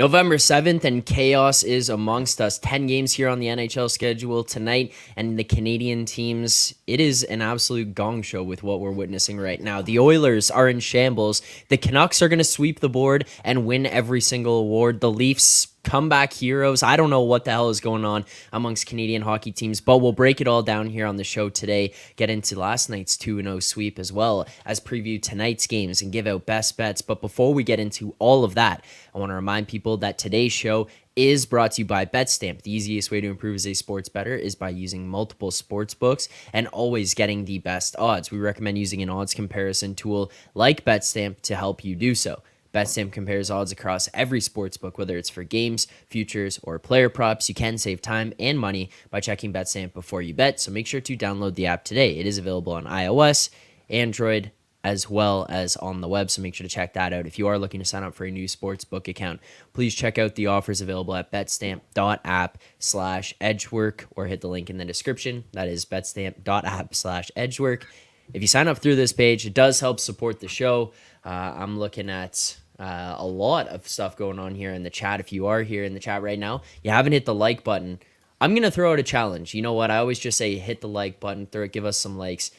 November 7th, and chaos is amongst us. 10 games here on the NHL schedule tonight, and the Canadian teams, it is an absolute gong show with what we're witnessing right now. The Oilers are in shambles. The Canucks are going to sweep the board and win every single award. The Leafs, comeback heroes. I don't know what the hell is going on amongst Canadian hockey teams, but we'll break it all down here on the show today, get into last night's 2-0 sweep as well as preview tonight's games and give out best bets. But before we get into all of that, I want to remind people that today's show is brought to you by BetStamp. The easiest way to improve as a sports bettor is by using multiple sports books and always getting the best odds. We recommend using an odds comparison tool like BetStamp to help you do so. BetStamp compares odds across every sportsbook, whether it's for games, futures, or player props. You can save time and money by checking BetStamp before you bet, so make sure to download the app today. It is available on iOS, Android, as well as on the web, so make sure to check that out. If you are looking to sign up for a new sportsbook account, please check out the offers available at betstamp.app/edgework or hit the link in the description. That is betstamp.app/edgework. If you sign up through this page, it does help support the show. I'm looking at a lot of stuff going on here in the chat. If you are here in the chat right now, you haven't hit the like button, I'm going to throw out a challenge. You know what? I always just say hit the like button, give us some likes.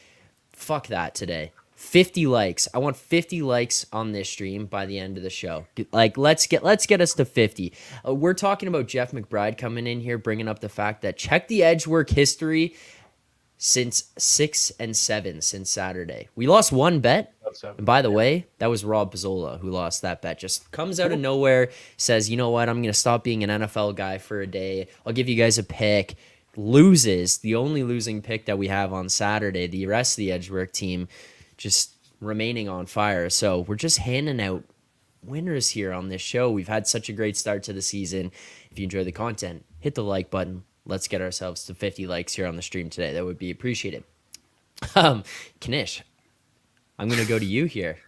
Fuck that today. 50 likes. I want 50 likes on this stream by the end of the show. Like, let's get us to 50. We're talking about Jeff McBride coming in here, bringing up the fact that check the Edgework history since 6-7 since Saturday. We lost one bet. And by the way, that was Rob Pizzola who lost that bet. Just comes out of nowhere, says, you know what, I'm going to stop being an NFL guy for a day. I'll give you guys a pick. Loses, the only losing pick that we have on Saturday. The rest of the Edgework team just remaining on fire. So we're just handing out winners here on this show. We've had such a great start to the season. If you enjoy the content, hit the like button. Let's get ourselves to 50 likes here on the stream today. That would be appreciated. Kanish, I'm going to go to you here.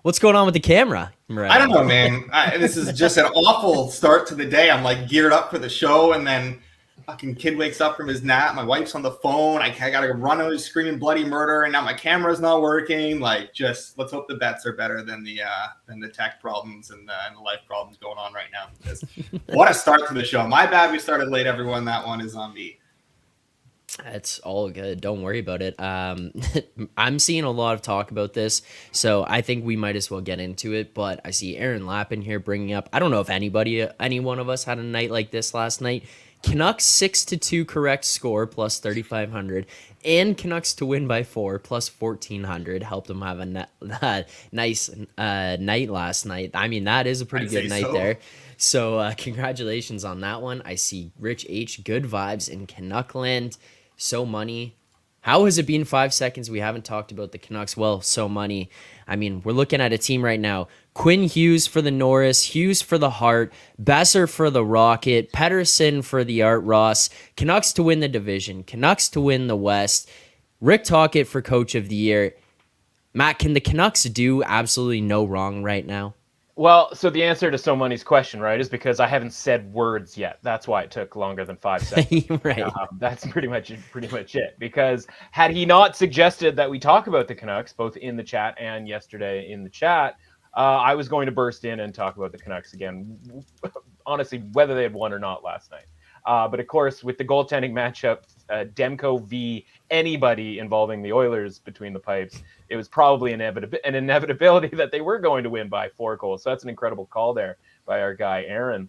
What's going on with the camera? I don't know, man. This is just an awful start to the day. I'm like geared up for the show, and then fucking kid wakes up from his nap. My wife's on the phone. I gotta run out screaming bloody murder, and now my camera's not working. Like, just let's hope the bets are better than the tech problems and the life problems going on right now. Because what a start to the show. My bad. We started late, everyone. That one is on me. It's all good. Don't worry about it. I'm seeing a lot of talk about this, so I think we might as well get into it. But I see Aaron Lappin here bringing up, I don't know if any one of us had a night like this last night. Canucks 6-2 correct score plus 3,500, and Canucks to win by 4 plus 1,400 helped them have a nice night last night. I mean, that is a pretty good night there. So congratulations on that one. I see Rich H, good vibes in Canuckland. So money. How has it been 5 seconds? We haven't talked about the Canucks. Well, so money. I mean, we're looking at a team right now. Quinn Hughes for the Norris, Hughes for the Hart, Besser for the Rocket, Pettersson for the Art Ross, Canucks to win the division, Canucks to win the West, Rick Tocchet for Coach of the Year. Matt, can the Canucks do absolutely no wrong right now? Well, so the answer to So Money's question, right, is because I haven't said words yet. That's why it took longer than 5 seconds. Right. That's pretty much it. Because had he not suggested that we talk about the Canucks, both in the chat and yesterday in the chat, I was going to burst in and talk about the Canucks again, honestly, whether they had won or not last night. But of course, with the goaltending matchup, Demko v. anybody involving the Oilers between the pipes, it was probably an inevitability that they were going to win by 4 goals. So that's an incredible call there by our guy, Aaron.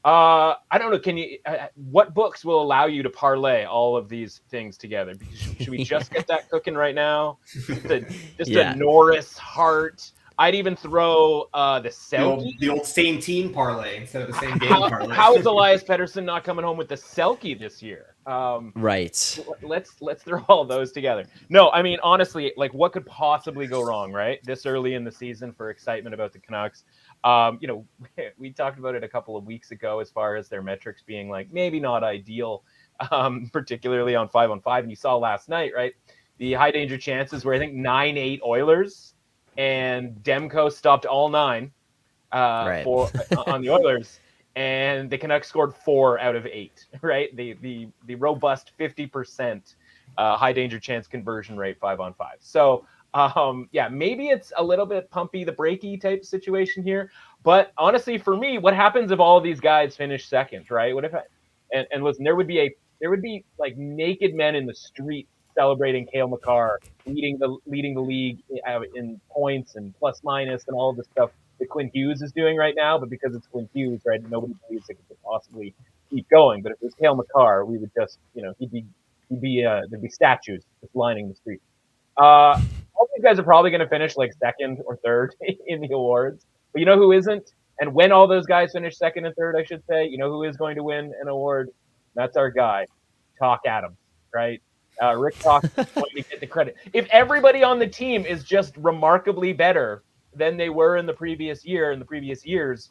I don't know. Can you? What books will allow you to parlay all of these things together? Should we just get that cooking right now? A Norris Hart. I'd even throw the Selke. The old same team parlay instead of the same game parlay. How is Elias Pettersson not coming home with the Selke this year? Right. Let's throw all those together. No, I mean, honestly, like, what could possibly go wrong, right? This early in the season for excitement about the Canucks. We talked about it a couple of weeks ago as far as their metrics being like maybe not ideal, particularly on 5-on-5. And you saw last night, right? The high danger chances were, I think, 9-8 Oilers. And Demko stopped all 9 on the Oilers, and the Canucks scored 4 out of 8. Right, the robust 50% high danger chance conversion rate 5-on-5. So maybe it's a little bit pumpy the breaky type situation here, But honestly, for me, what happens if all of these guys finish second, right? What if and listen, there would be like naked men in the street celebrating Cale Makar leading the league in points and plus minus and all of the stuff that Quinn Hughes is doing right now. But because it's Quinn Hughes, right, nobody believes it could possibly keep going. But if it was Cale Makar, we would just, there'd be statues just lining the street. All these guys are probably going to finish like second or third in the awards. But you know who isn't? And when all those guys finish second and third, I should say, you know who is going to win an award? That's our guy, Talk Adams, right? Rick Talk is going to get the credit. If everybody on the team is just remarkably better than they were in the previous years,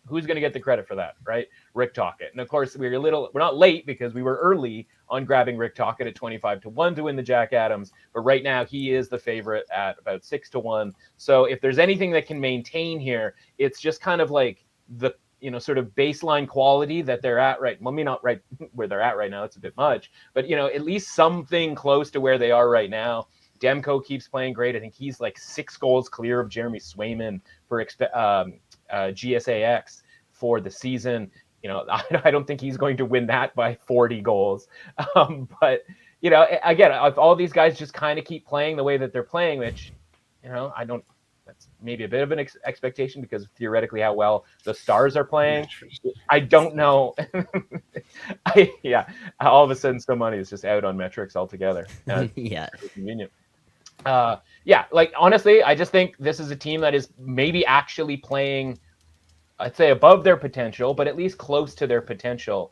who's going to get the credit for that, right? Rick Tocchet. And of course, we're not late because we were early on grabbing Rick Tocchet at 25-1 to win the Jack Adams. But right now, he is the favorite at about 6-1. So if there's anything that can maintain here, it's just kind of like the sort of baseline quality that they're at right. Well, maybe not right where they're at right now. It's a bit much, but at least something close to where they are right now. Demko keeps playing great. I think he's like 6 goals clear of Jeremy Swayman for GSAX for the season. I don't think he's going to win that by 40 goals. But again, if all these guys just kind of keep playing the way that they're playing, which that's maybe a bit of an expectation because theoretically how well the Stars are playing. I don't know. All of a sudden some money is just out on metrics altogether. Yeah. Convenient. Like honestly, I just think this is a team that is maybe actually playing, I'd say above their potential, but at least close to their potential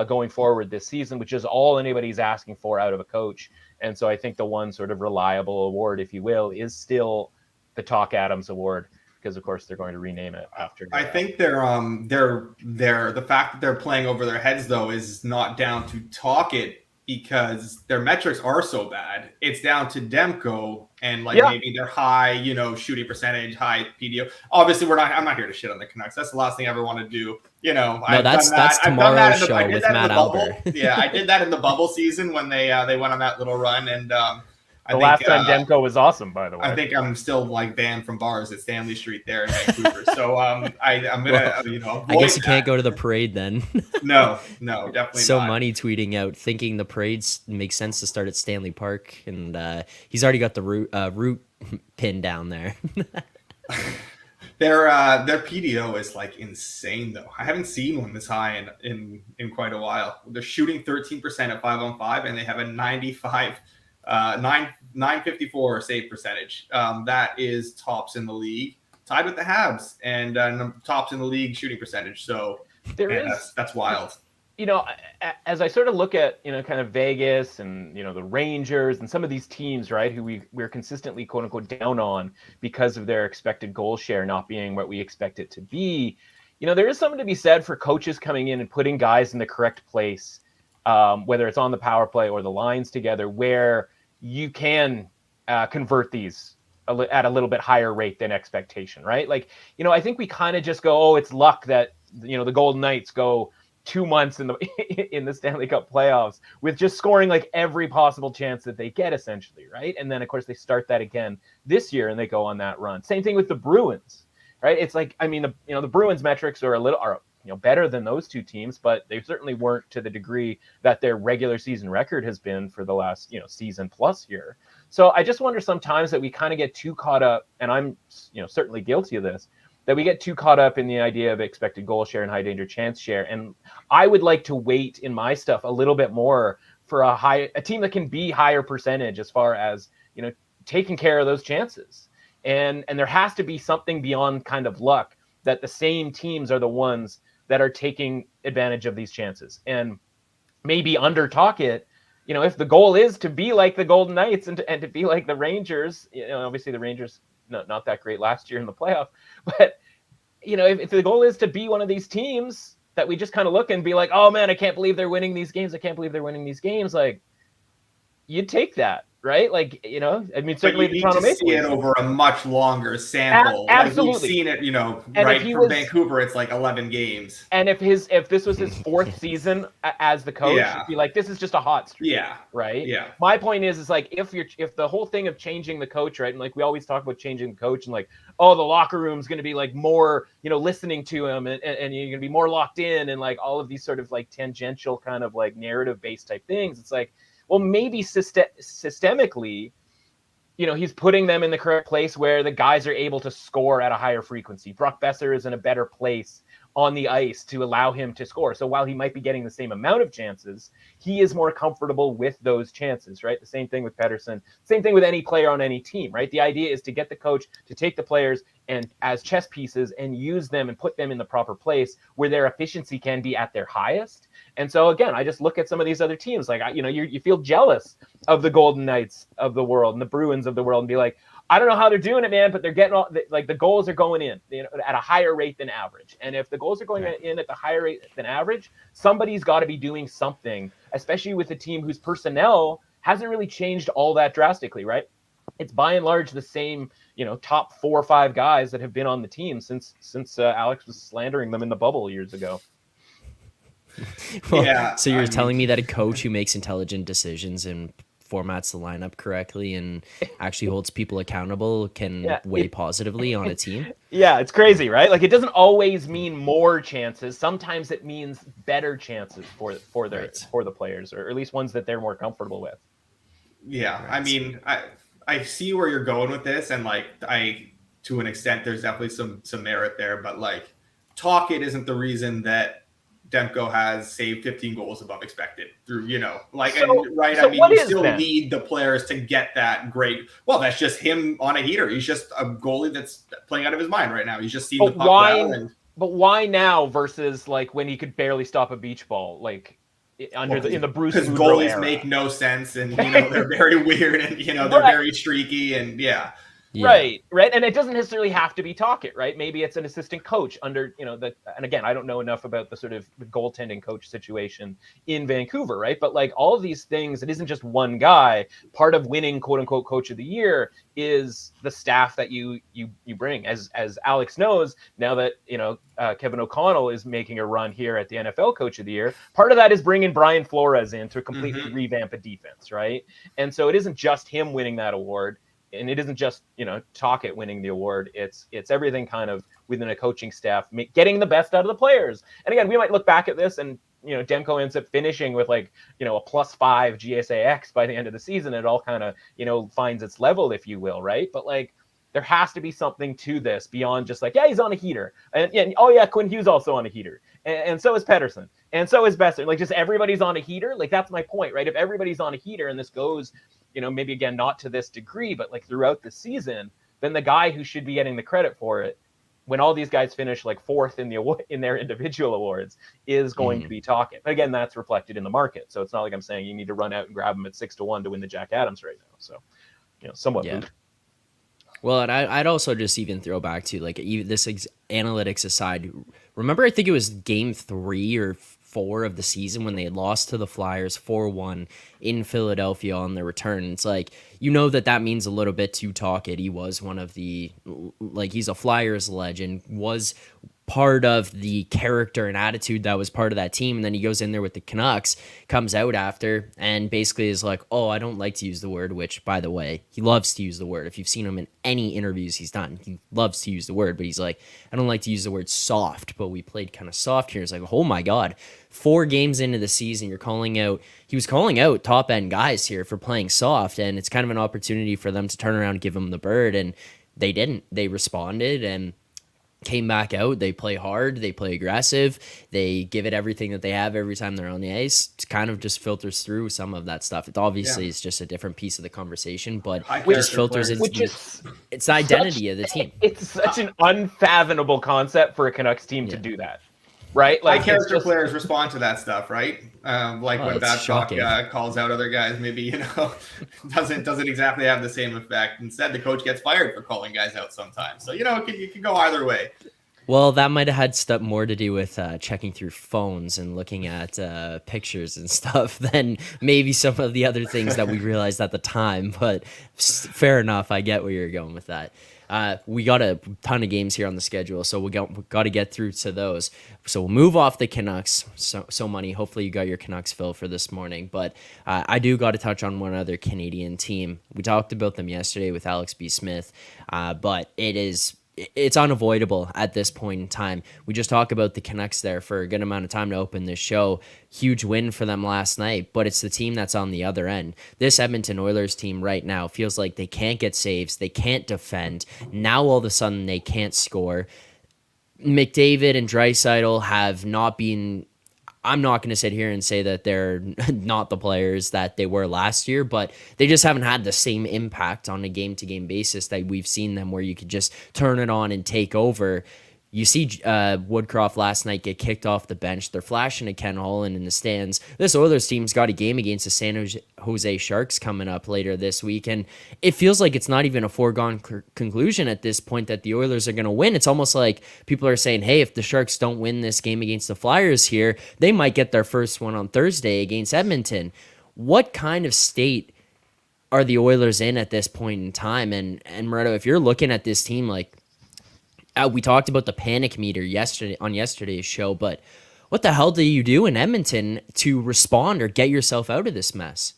going forward this season, which is all anybody's asking for out of a coach. And so I think the one sort of reliable award, if you will, is still the Talk Adams Award, because of course they're going to rename it after. I think they're the fact that they're playing over their heads though is not down to Tocchet because their metrics are so bad. It's down to Demko and maybe their high, shooting percentage, high PDO. Obviously, I'm not here to shit on the Canucks. That's the last thing I ever want to do. That's tomorrow's show with Matt Alber. Yeah, I did that in the bubble season when they went on that little run and. Last time Demko was awesome, by the way. I think I'm still banned from bars at Stanley Street there in Vancouver. So I'm gonna I guess you can't go to the parade then. No, definitely so not. Money tweeting out thinking the parades makes sense to start at Stanley Park, and he's already got the route pin down there. Their PDO is like insane though. I haven't seen one this high in quite a while. They're shooting 13% at 5-on-5, and they have a 954 save percentage. That is tops in the league, tied with the Habs, and tops in the league shooting percentage. So that's wild. As I sort of look at kind of Vegas and the Rangers and some of these teams, right, who we're consistently quote unquote down on because of their expected goal share not being what we expect it to be. There is something to be said for coaches coming in and putting guys in the correct place, whether it's on the power play or the lines together, where you can convert these at a little bit higher rate than expectation, right? Like, I think we kind of just go, oh, it's luck that, the Golden Knights go 2 months in the Stanley Cup playoffs with just scoring like every possible chance that they get, essentially, right? And then, of course, they start that again this year and they go on that run. Same thing with the Bruins, right? It's like, the Bruins metrics are better than those two teams, but they certainly weren't to the degree that their regular season record has been for the last, season plus year. So I just wonder sometimes that we kind of get too caught up, and I'm, certainly guilty of this, that we get too caught up in the idea of expected goal share and high danger chance share. And I would like to wait in my stuff a little bit more for a team that can be higher percentage as far as, taking care of those chances. And there has to be something beyond kind of luck that the same teams are the ones that are taking advantage of these chances. And maybe under Tocchet, if the goal is to be like the Golden Knights and to be like the Rangers, obviously the Rangers, not that great last year in the playoff, but, if the goal is to be one of these teams that we just kind of look and be like, oh man, I can't believe they're winning these games. Like, you'd take that, right? Like, you know, I mean, But certainly you the need Toronto to Maple see it Leafs. over a much longer sample. Like we've Absolutely. seen it, you know, And if right he from was, Vancouver, it's like 11 games. and if this was his fourth season as the coach, Yeah. you'd be like, this is just a hot streak. Yeah. Right. Yeah. My point is like if the whole thing of changing the coach, right, and like we always talk about changing the coach and like, oh, the locker room's going to be like more, you know, listening to him and you're going to be more locked in and like all of these sort of like tangential kind of like narrative based type things. It's like, well, maybe systemically, you know, he's putting them in the correct place where the guys are able to score at a higher frequency. Brock Besser is in a better place on the ice to allow him to score. So while he might be getting the same amount of chances, he is more comfortable with those chances, right? The same thing with Pettersson, same thing with any player on any team, right? The idea is to get the coach to take the players and as chess pieces and use them and put them in the proper place where their efficiency can be at their highest. And so again, I just look at some of these other teams, like, you know, you feel jealous of the Golden Knights of the world and the Bruins of the world and be like, I don't know how they're doing it, man, but they're getting all like the goals are going in, you know, at a higher rate than average. And if the goals are going in at the higher rate than average, somebody's got to be doing something, especially with a team whose personnel hasn't really changed all that drastically, right? It's by and large the same, you know, top 4 or 5 guys that have been on the team since Alex was slandering them in the bubble years ago. Well, Yeah, so you're telling me that a coach who makes intelligent decisions and formats the lineup correctly and actually holds people accountable can weigh positively on a team? Yeah, it's crazy, right? Like it doesn't always mean more chances. Sometimes it means better chances for the players, or at least ones that they're more comfortable with. Yeah, right. I mean, I see where you're going with this, and like to an extent, there's definitely some merit there, but like Talkett isn't the reason that Demko has saved 15 goals above expected through, you know, like, right. I mean, you still need the players to get that great. Well, that's just him on a heater. He's just a goalie that's playing out of his mind right now. He's just seeing the puck well. But why now versus like when he could barely stop a beach ball, like in the Bruce Boudreau goalies era. make no sense, and you know they're very weird, and you know they're very streaky, and yeah. Right. And it doesn't necessarily have to be Talkett, right? Maybe it's an assistant coach under, you know, and again, I don't know enough about the sort of the goaltending coach situation in Vancouver, right? But like all of these things, it isn't just one guy. Part of winning quote unquote coach of the year is the staff that you bring. As Alex knows, now that, you know, Kevin O'Connell is making a run here at the NFL coach of the year, part of that is bringing Brian Flores in to completely revamp a defense, right? And so it isn't just him winning that award. And it isn't just, you know, Talkett winning the award. It's everything kind of within a coaching staff, getting the best out of the players. And again, we might look back at this and, you know, Demko ends up finishing with like, you know, a +5 GSAX by the end of the season. It all kind of, you know, finds its level, if you will, right? But like, there has to be something to this beyond just like, yeah, he's on a heater. And oh yeah, Quinn Hughes also on a heater. And so is Pettersson. And so is Besser. Like just everybody's on a heater. Like that's my point, right? If everybody's on a heater and this goes, you know, maybe again, not to this degree, but like throughout the season, then the guy who should be getting the credit for it, when all these guys finish like 4th in their individual awards, is going to be Talkett. But again, that's reflected in the market. So it's not like I'm saying you need to run out and grab him at 6-1 to win the Jack Adams right now. So, you know, somewhat. Yeah. Well, and I'd also just even throw back to like even this analytics aside. Remember, I think it was game 3 or 4 of the season when they lost to the Flyers 4-1 in Philadelphia on their return. It's like, you know, that means a little bit to Talkett. He was one of the, like, he's a Flyers legend, was part of the character and attitude that was part of that team. And then he goes in there with the Canucks, comes out after, and basically is like, oh, I don't like to use the word, which, by the way, he loves to use the word. If you've seen him in any interviews he's done, he loves to use the word, but he's like, I don't like to use the word soft, but we played kind of soft here. It's like, oh my God, 4 games into the season, he was calling out top end guys here for playing soft, and it's kind of an opportunity for them to turn around and give him the bird, and they didn't. They responded and came back out. They play hard, they play aggressive, they give it everything that they have every time they're on the ice. It kind of just filters through some of that stuff. It obviously is just a different piece of the conversation, but it just filters into it's the identity of the team. It's such an unfathomable concept for a Canucks team to do that, right? Like character players respond to that stuff, right? Like when Babcock calls out other guys, maybe, you know, doesn't exactly have the same effect. Instead, the coach gets fired for calling guys out sometimes. So, you know, you can go either way. Well, that might have had stuff more to do with checking through phones and looking at pictures and stuff than maybe some of the other things that we realized at the time. But fair enough. I get where you're going with that. We got a ton of games here on the schedule, so we got to get through to those. So we'll move off the Canucks. So money. Hopefully you got your Canucks fill for this morning. But I do got to touch on one other Canadian team. We talked about them yesterday with Alex B. Smith, but it's unavoidable at this point in time. We just talked about the Canucks there for a good amount of time to open this show. Huge win for them last night, but it's the team that's on the other end. This Edmonton Oilers team right now feels like they can't get saves, they can't defend. Now all of a sudden they can't score. McDavid and Draisaitl have not been. I'm not going to sit here and say that they're not the players that they were last year, but they just haven't had the same impact on a game-to-game basis that we've seen them where you could just turn it on and take over. You see Woodcroft last night get kicked off the bench. They're flashing at Ken Holland in the stands. This Oilers team's got a game against the San Jose Sharks coming up later this week, and it feels like it's not even a foregone conclusion at this point that the Oilers are going to win. It's almost like people are saying, hey, if the Sharks don't win this game against the Flyers here, they might get their first one on Thursday against Edmonton. What kind of state are the Oilers in at this point in time? And Moretto, if you're looking at this team, like, we talked about the panic meter yesterday's show, but what the hell do you do in Edmonton to respond or get yourself out of this mess?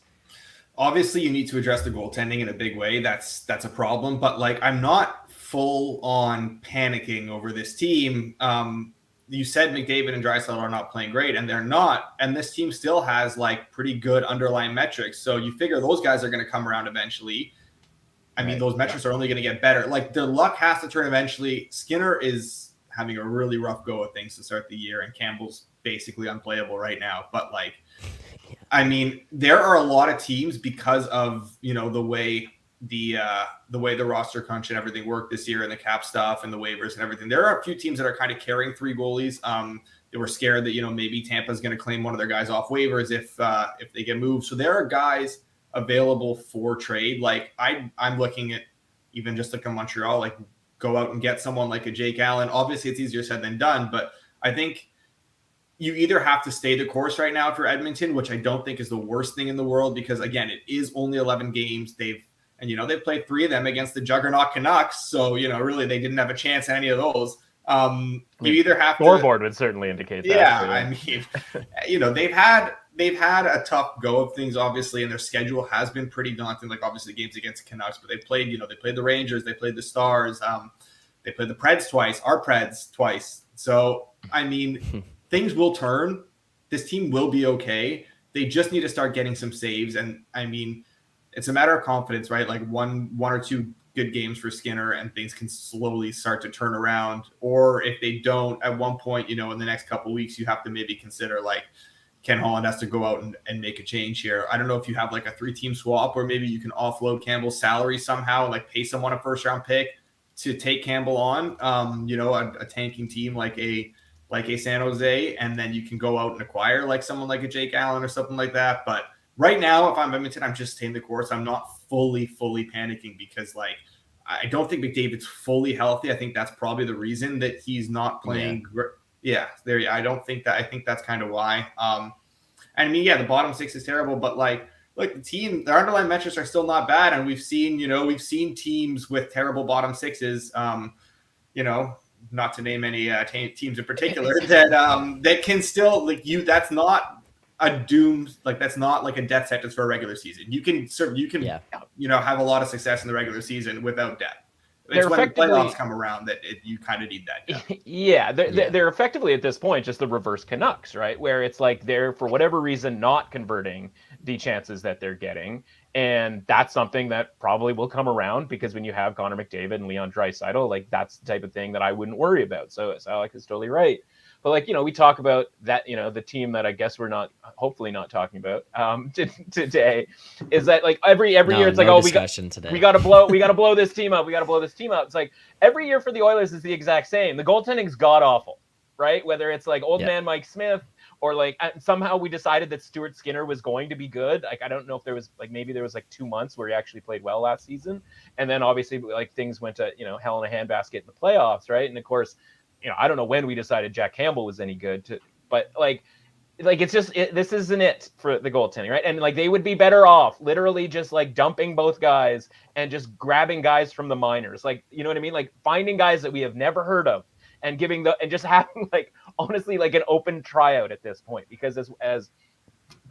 Obviously, you need to address the goaltending in a big way. That's a problem. But like, I'm not full on panicking over this team. You said McDavid and Draisaitl are not playing great, and they're not. And this team still has like pretty good underlying metrics. So you figure those guys are going to come around eventually. I mean, those metrics are only going to get better. Like, their luck has to turn eventually. Skinner is having a really rough go of things to start the year, and Campbell's basically unplayable right now. But, like, I mean, there are a lot of teams because of, you know, the way the roster crunch and everything worked this year and the cap stuff and the waivers and everything. There are a few teams that are kind of carrying three goalies. They were scared that, you know, maybe Tampa's going to claim one of their guys off waivers if they get moved. So there are guys available for trade. Like, I'm looking at even just like a Montreal, like, go out and get someone like a Jake Allen. Obviously it's easier said than done, but I think you either have to stay the course right now for Edmonton, which I don't think is the worst thing in the world, because again, it is only 11 games. They've played 3 of them against the juggernaut Canucks. So, you know, really they didn't have a chance at any of those. You either have scoreboard would certainly indicate that. Yeah. I mean, you know, they've had a tough go of things, obviously, and their schedule has been pretty daunting. Like, obviously, games against the Canucks, but they played the Rangers, they played the Stars, they played the Preds twice, our Preds twice. So, I mean, things will turn. This team will be okay. They just need to start getting some saves, and I mean, it's a matter of confidence, right? Like one or two good games for Skinner, and things can slowly start to turn around. Or if they don't, at one point, you know, in the next couple of weeks, you have to maybe consider like, Ken Holland has to go out and make a change here. I don't know if you have like a 3-team swap, or maybe you can offload Campbell's salary somehow and like pay someone a first-round pick to take Campbell on, you know, a tanking team like a San Jose, and then you can go out and acquire like someone like a Jake Allen or something like that. But right now, if I'm Edmonton, I'm just staying the course. I'm not fully panicking, because like, I don't think McDavid's fully healthy. I think that's probably the reason that he's not playing. Yeah, there. I don't think that. I think that's kind of why. I mean, yeah, the bottom 6 is terrible, but like the team, their underlying metrics are still not bad, and we've seen teams with terrible bottom 6s. You know, not to name any teams in particular that can still like you. That's not a doom. Like, that's not like a death sentence for a regular season. You can you know, have a lot of success in the regular season without death. It's when the playoffs come around that you kind of need that. Yeah, they're effectively at this point just the reverse Canucks, right? Where it's like they're, for whatever reason, not converting the chances that they're getting. And that's something that probably will come around, because when you have Connor McDavid and Leon Draisaitl, like, that's the type of thing that I wouldn't worry about. So Alex is totally right. But like, you know, we talk about that, you know, the team that I guess we're hopefully not talking about today is that like every year it's like, we got to blow this team up. We got to blow this team up. It's like every year for the Oilers is the exact same. The goaltending's god awful, right? Whether it's like old man Mike Smith, or like somehow we decided that Stuart Skinner was going to be good. Like, I don't know if there was like, maybe there was like 2 months where he actually played well last season. And then obviously like things went to, you know, hell in a handbasket in the playoffs. Right. And of course, I don't know when we decided Jack Campbell was any good, but it's just this isn't it for the goaltending, right? And like they would be better off literally just like dumping both guys and just grabbing guys from the minors, like you know what I mean, like finding guys that we have never heard of and just having like honestly like an open tryout at this point, because as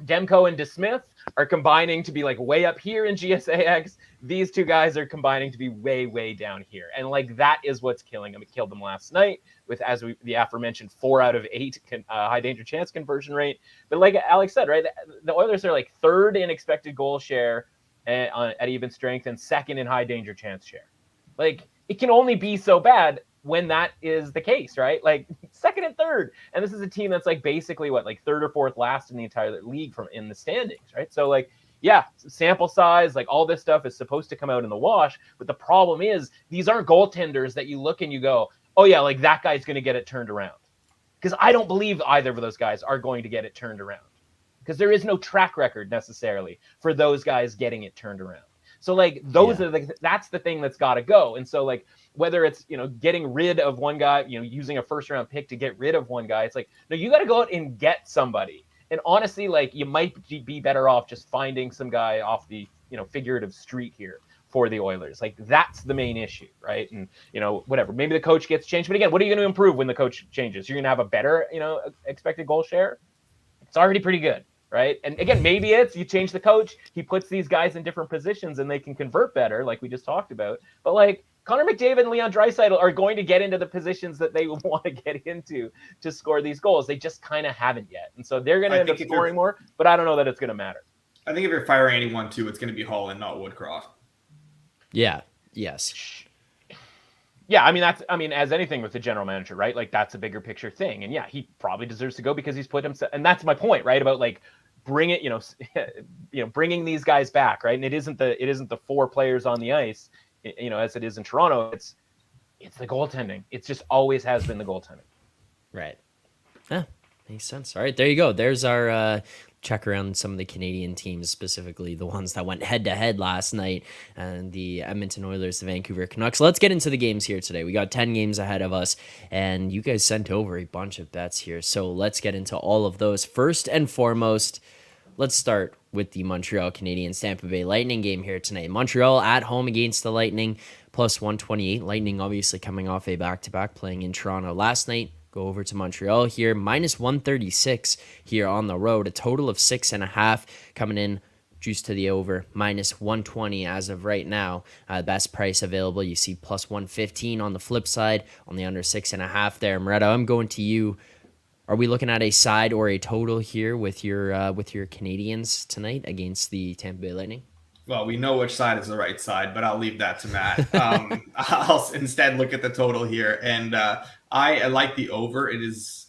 Demko and DeSmith are combining to be like way up here in GSAX, these two guys are combining to be way down here, and like that is what's killing them. It killed them last night with the aforementioned 4 out of 8 high danger chance conversion rate. But like Alex said, right, the Oilers are like 3rd in expected goal share at even strength and 2nd in high danger chance share. Like it can only be so bad when that is the case, right? Like 2nd and 3rd. And this is a team that's like basically like 3rd or 4th last in the entire league in the standings, right? So like, yeah, sample size, like all this stuff is supposed to come out in the wash. But the problem is these aren't goaltenders that you look and you go, oh yeah, like that guy's going to get it turned around. Because I don't believe either of those guys are going to get it turned around. Because there is no track record necessarily for those guys getting it turned around. So like that's the thing that's got to go. And so like whether it's getting rid of one guy, using a 1st round pick to get rid of one guy, it's like no, you got to go out and get somebody. And honestly, like you might be better off just finding some guy off the figurative street here for the Oilers. Like that's the main issue, right? And whatever, maybe the coach gets changed, but again, what are you going to improve when the coach changes? You're going to have a better expected goal share. It's already pretty good. Right. And again, maybe it's you change the coach, he puts these guys in different positions and they can convert better, like we just talked about. But like Connor McDavid and Leon Draisaitl are going to get into the positions that they want to get into to score these goals. They just kind of haven't yet. And so they're going to end up scoring more, but I don't know that it's going to matter. I think if you're firing anyone too, it's going to be Hall and not Woodcroft. Yeah. Yes. Yeah, I mean, as anything with the general manager, right? Like that's a bigger picture thing, and yeah, he probably deserves to go because he's put himself. And that's my point, right? About like bringing these guys back, right? And it isn't the 4 players on the ice, as it is in Toronto. It's the goaltending. It just always has been the goaltending. Right. Yeah, makes sense. All right, there you go. There's our check around some of the Canadian teams, specifically the ones that went head-to-head last night, and the Edmonton Oilers, the Vancouver Canucks. Let's get into the games here today. We got 10 games ahead of us, and you guys sent over a bunch of bets here, so let's get into all of those. First and foremost, let's start with the Montreal Canadiens Tampa Bay Lightning game here tonight. Montreal at home against the Lightning, plus 128. Lightning obviously coming off a back-to-back, playing in Toronto last night. Go over to Montreal here, minus 136 here on the road. A total of 6.5 coming in, juice to the over, minus 120 as of right now. Best price available. You see plus 115 on the flip side, on the under 6.5 there. Moretto, I'm going to you. Are we looking at a side or a total here with your Canadiens tonight against the Tampa Bay Lightning? Well, we know which side is the right side, but I'll leave that to Matt. I'll instead look at the total here, and I like the over. It is,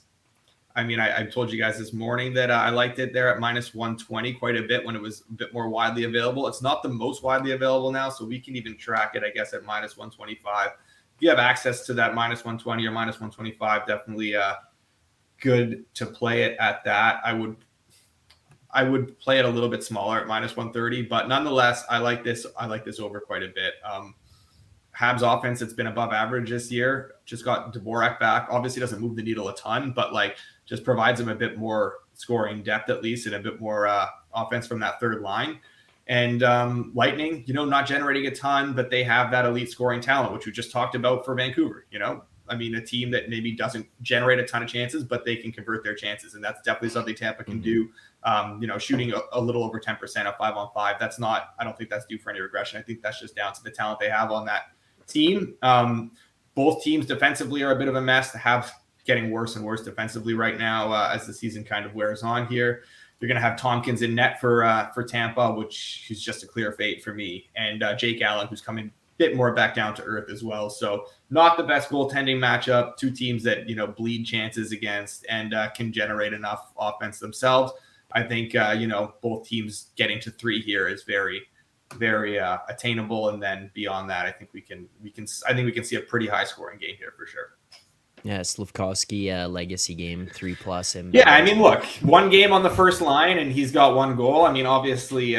I told you guys this morning that I liked it there at minus 120 quite a bit when it was a bit more widely available. It's not the most widely available now, so we can even track it, I guess, at minus 125. If you have access to that minus 120 or minus 125, definitely good to play it at that. I would play it a little bit smaller at minus 130, but nonetheless, I like this over quite a bit. Habs offense, it's been above average this year. Just got Dvorak back. Obviously doesn't move the needle a ton, but like just provides them a bit more scoring depth at least, and a bit more offense from that third line. And Lightning, not generating a ton, but they have that elite scoring talent, which we just talked about for Vancouver. A team that maybe doesn't generate a ton of chances, but they can convert their chances. And that's definitely something Tampa can do. Shooting a little over 10% at 5-on-5. I don't think that's due for any regression. I think that's just down to the talent they have on that team. Both teams defensively are a bit of a mess. The Habs getting worse and worse defensively right now as the season kind of wears on here. You're going to have Tompkins in net for Tampa, which is just a clear fate for me. And Jake Allen, who's coming bit more back down to earth as well. So not the best goaltending matchup. Two teams that, bleed chances against and can generate enough offense themselves. I think, both teams getting to 3 here is very, very attainable. And then beyond that, I think we can see a pretty high scoring game here for sure. Yeah, Slafkovsky legacy game 3+. Yeah, look, 1 game on the first line and he's got 1 goal. Obviously,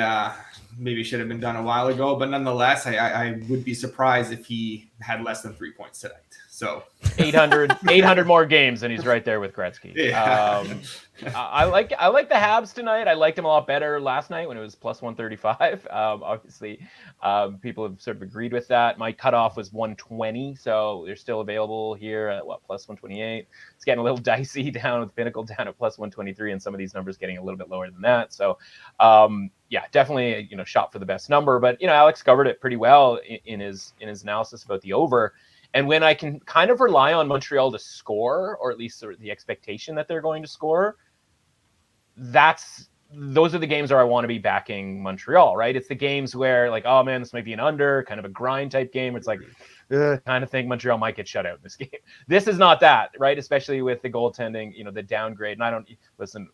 maybe should have been done a while ago, but nonetheless, I would be surprised if he had less than 3 points tonight. So 800 more games, and he's right there with Gretzky. Yeah. I like the Habs tonight. I liked them a lot better last night when it was plus 135. Obviously, people have sort of agreed with that. My cutoff was 120, so they're still available here at plus 128. It's getting a little dicey down with Pinnacle down at plus 123, and some of these numbers getting a little bit lower than that. So, yeah, definitely shot for the best number. But Alex covered it pretty well in his analysis about the over. And when I can kind of rely on Montreal to score, or at least sort of the expectation that they're going to score, those are the games where I want to be backing Montreal, right? It's the games where like, oh man, this might be an under, kind of a grind type game. It's like, kind of think Montreal might get shut out in this game. This is not that, right? Especially with the goaltending, the downgrade. And I don't listen.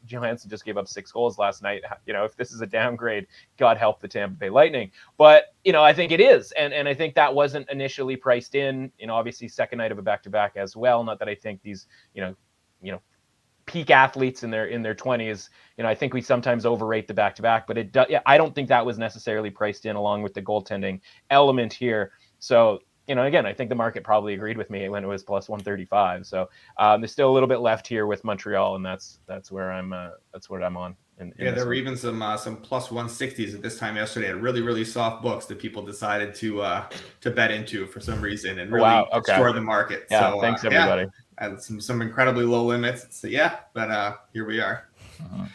Johansson just gave up 6 goals last night. If this is a downgrade, God help the Tampa Bay Lightning. But I think it is, and I think that wasn't initially priced in. Obviously, second night of a back-to-back as well. Not that I think these, peak athletes in their 20s. I think we sometimes overrate the back-to-back, but I don't think that was necessarily priced in along with the goaltending element here. So, again, I think the market probably agreed with me when it was plus 135. So there's still a little bit left here with Montreal, and that's where I'm on. There were even some plus 160s at this time yesterday at really, really soft books that people decided to bet into for some reason and really destroy the market. Yeah, so thanks everybody. And some incredibly low limits. So but here we are. Uh-huh.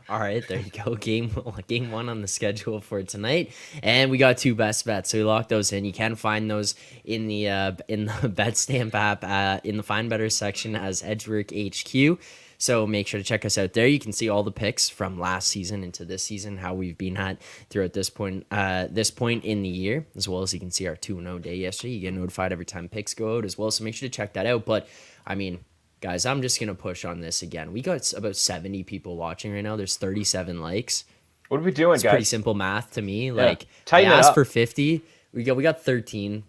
All right, there you go. Game 1 on the schedule for tonight, and we got 2 best bets. So we locked those in. You can find those in the BetStamp app in the Find Better section as Edgework HQ. So make sure to check us out there. You can see all the picks from last season into this season, how we've been at throughout this point in the year, as well as you can see our 2-0 day yesterday. You get notified every time picks go out as well. So make sure to check that out. But I mean, guys, I'm just going to push on this again. We got about 70 people watching right now. There's 37 likes. What are we doing, it's guys? Pretty simple math to me. Yeah. Like, I asked for 50. We got 13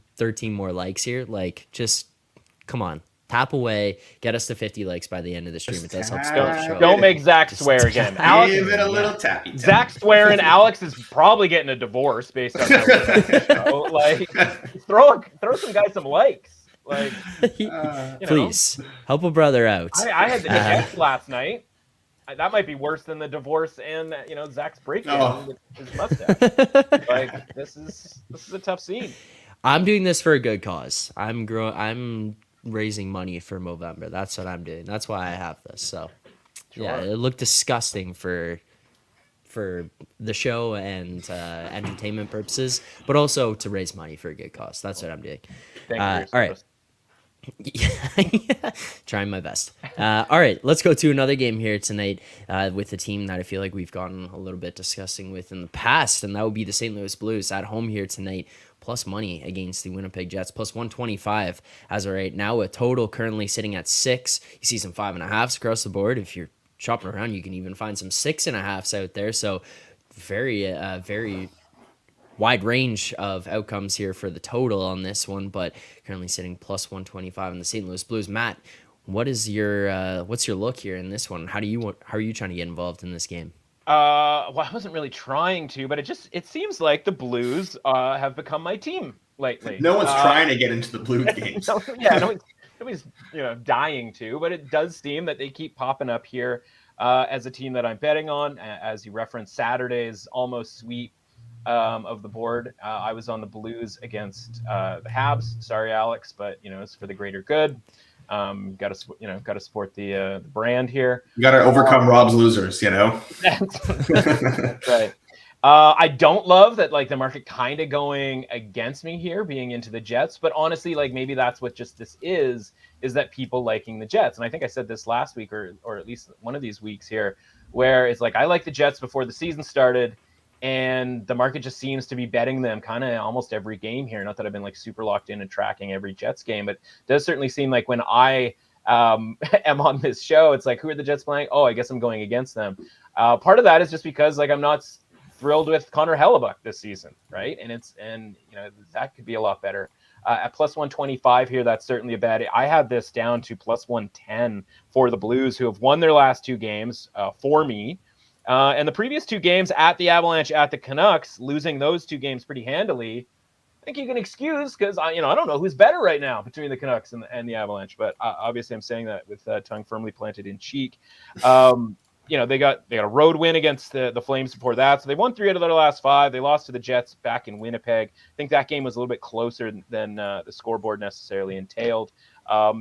more likes here. Like, just come on. Tap away. Get us to 50 likes by the end of the stream. It does help support the show. Don't make Zach swear again. Alex, give it a little tappy. Zach swearing. Alex is probably getting a divorce based on that. Like, throw some guys some likes. Like, please help a brother out. I had the Jets last night. That might be worse than the divorce and Zach's breakdown with his mustache. Like, this is a tough scene. I'm doing this for a good cause. I'm raising money for Movember. That's what I'm doing. That's why I have this. So yeah, it looked disgusting for the show and entertainment purposes, but also to raise money for a good cause. That's what I'm doing. Thank you. All right. Trying my best. All right, let's go to another game here tonight with a team that I feel like we've gotten a little bit disgusting with in the past, and that would be the St. Louis Blues at home here tonight, plus money against the Winnipeg Jets, plus 125 as of right now, a total currently sitting at 6. You see some 5.5s across the board. If you're shopping around, you can even find some 6.5s out there. So very wide range of outcomes here for the total on this one, but currently sitting plus 125 in the St. Louis Blues. Matt, what's your look here in this one? How are you trying to get involved in this game? Well, I wasn't really trying to, but it seems like the Blues have become my team lately. No one's trying to get into the Blues games. Nobody's dying to, but it does seem that they keep popping up here as a team that I'm betting on. As you referenced, Saturday's almost sweep of the board. I was on the Blues against the Habs. Sorry, Alex, but it's for the greater good. Got to support the brand here. You got to overcome Rob's losers, Right. I don't love that, like, the market kind of going against me here, being into the Jets. But honestly, like, maybe that's what just this is that people liking the Jets. And I think I said this last week, or at least one of these weeks here, where it's like I like the Jets before the season started. And the market just seems to be betting them kind of almost every game here. Not that I've been like super locked in and tracking every Jets game, but it does certainly seem like when I am on this show, it's like, who are the Jets playing? Oh, I guess I'm going against them. Part of that is just because like I'm not thrilled with Connor Hellebuck this season, right? And that could be a lot better. At plus 125 here, that's certainly a bet. I had this down to plus 110 for the Blues, who have won their last 2 games for me. And the previous 2 games at the Avalanche, at the Canucks, losing those 2 games pretty handily, think you can excuse because I don't know who's better right now between the Canucks and the Avalanche, but obviously I'm saying that with tongue firmly planted in cheek. They got a road win against the Flames before that, so they won 3 out of their last 5. They lost to the Jets back in Winnipeg. I think that game was a little bit closer than the scoreboard necessarily entailed.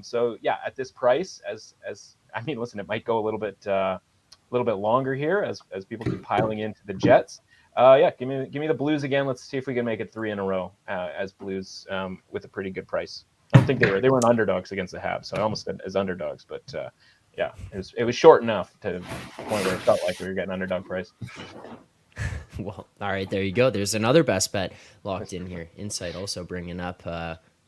So yeah, at this price, listen, it might go a little bit longer here as people keep piling into the Jets. Give me the Blues again. Let's see if we can make it 3 in a row as Blues with a pretty good price. I don't think they weren't underdogs against the Habs, so I almost said as underdogs, but it was short enough to the point where it felt like we were getting underdog price. Well, all right, there you go. There's another best bet locked in here. Insight also bringing up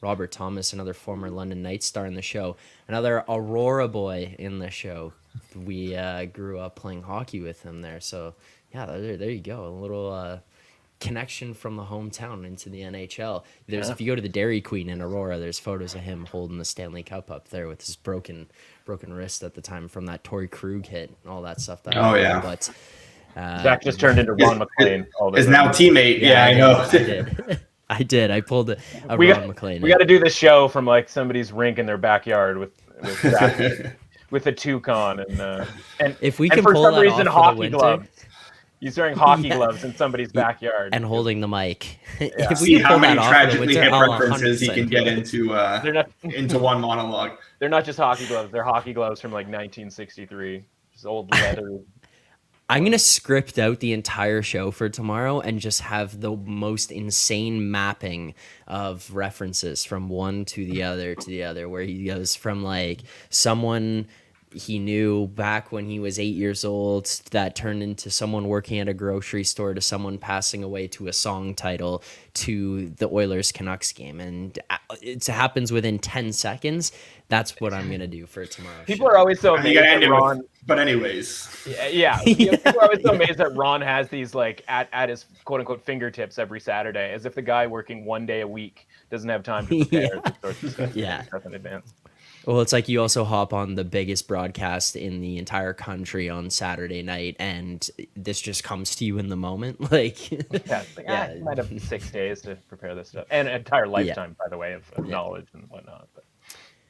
Robert Thomas, another former London Knights star in the show, another Aurora boy in the show. We grew up playing hockey with him there, so yeah, there you go. A little connection from the hometown into the NHL. If you go to the Dairy Queen in Aurora, there's photos of him holding the Stanley Cup up there with his broken wrist at the time from that Torrey Krug hit and all that stuff. But Zach just turned into Ron McLean. Is now teammate. Yeah, I know. I did. I pulled a Ron McLean. We got to do this show from like somebody's rink in their backyard with Zach, with a toucan and if we can for pull some that reason off for the hockey winter, gloves. He's wearing hockey gloves in somebody's backyard and holding the mic. If we see how many tragically hip references he can get into one monologue. They're not just hockey gloves; they're hockey gloves from like 1963, just old leather. I'm going to script out the entire show for tomorrow and just have the most insane mapping of references from one to the other, where he goes from like someone he knew back when he was 8 years old that turned into someone working at a grocery store to someone passing away to a song title to the Oilers Canucks game. And it happens within 10 seconds. That's what I'm going to do for tomorrow. People are always so amazed at Ron. But anyways. Yeah. People are always so amazed that Ron has these like at his quote unquote fingertips every Saturday, as if the guy working 1 day a week doesn't have time to prepare this sort of stuff in advance. Well, it's like you also hop on the biggest broadcast in the entire country on Saturday night, and this just comes to you in the moment. Like, you might have 6 days to prepare this stuff, and an entire lifetime, by the way, of knowledge and whatnot. But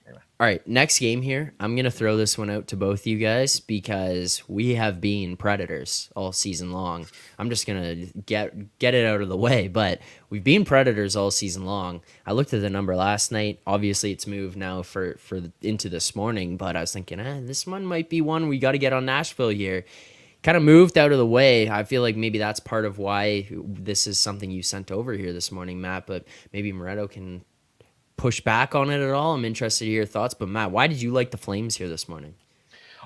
anyway. All right, next game here. I'm gonna throw this one out to both you guys because we have been Predators all season long. I'm just gonna get it out of the way, but we've been Predators all season long. I looked at the number last night. Obviously, it's moved now for into this morning, but I was thinking, this one might be one we got to get on Nashville here. Kind of moved out of the way. I feel like maybe that's part of why this is something you sent over here this morning, Matt. But maybe Moretto can push back on it at all. I'm interested to hear your thoughts. But Matt, why did you like the Flames here this morning?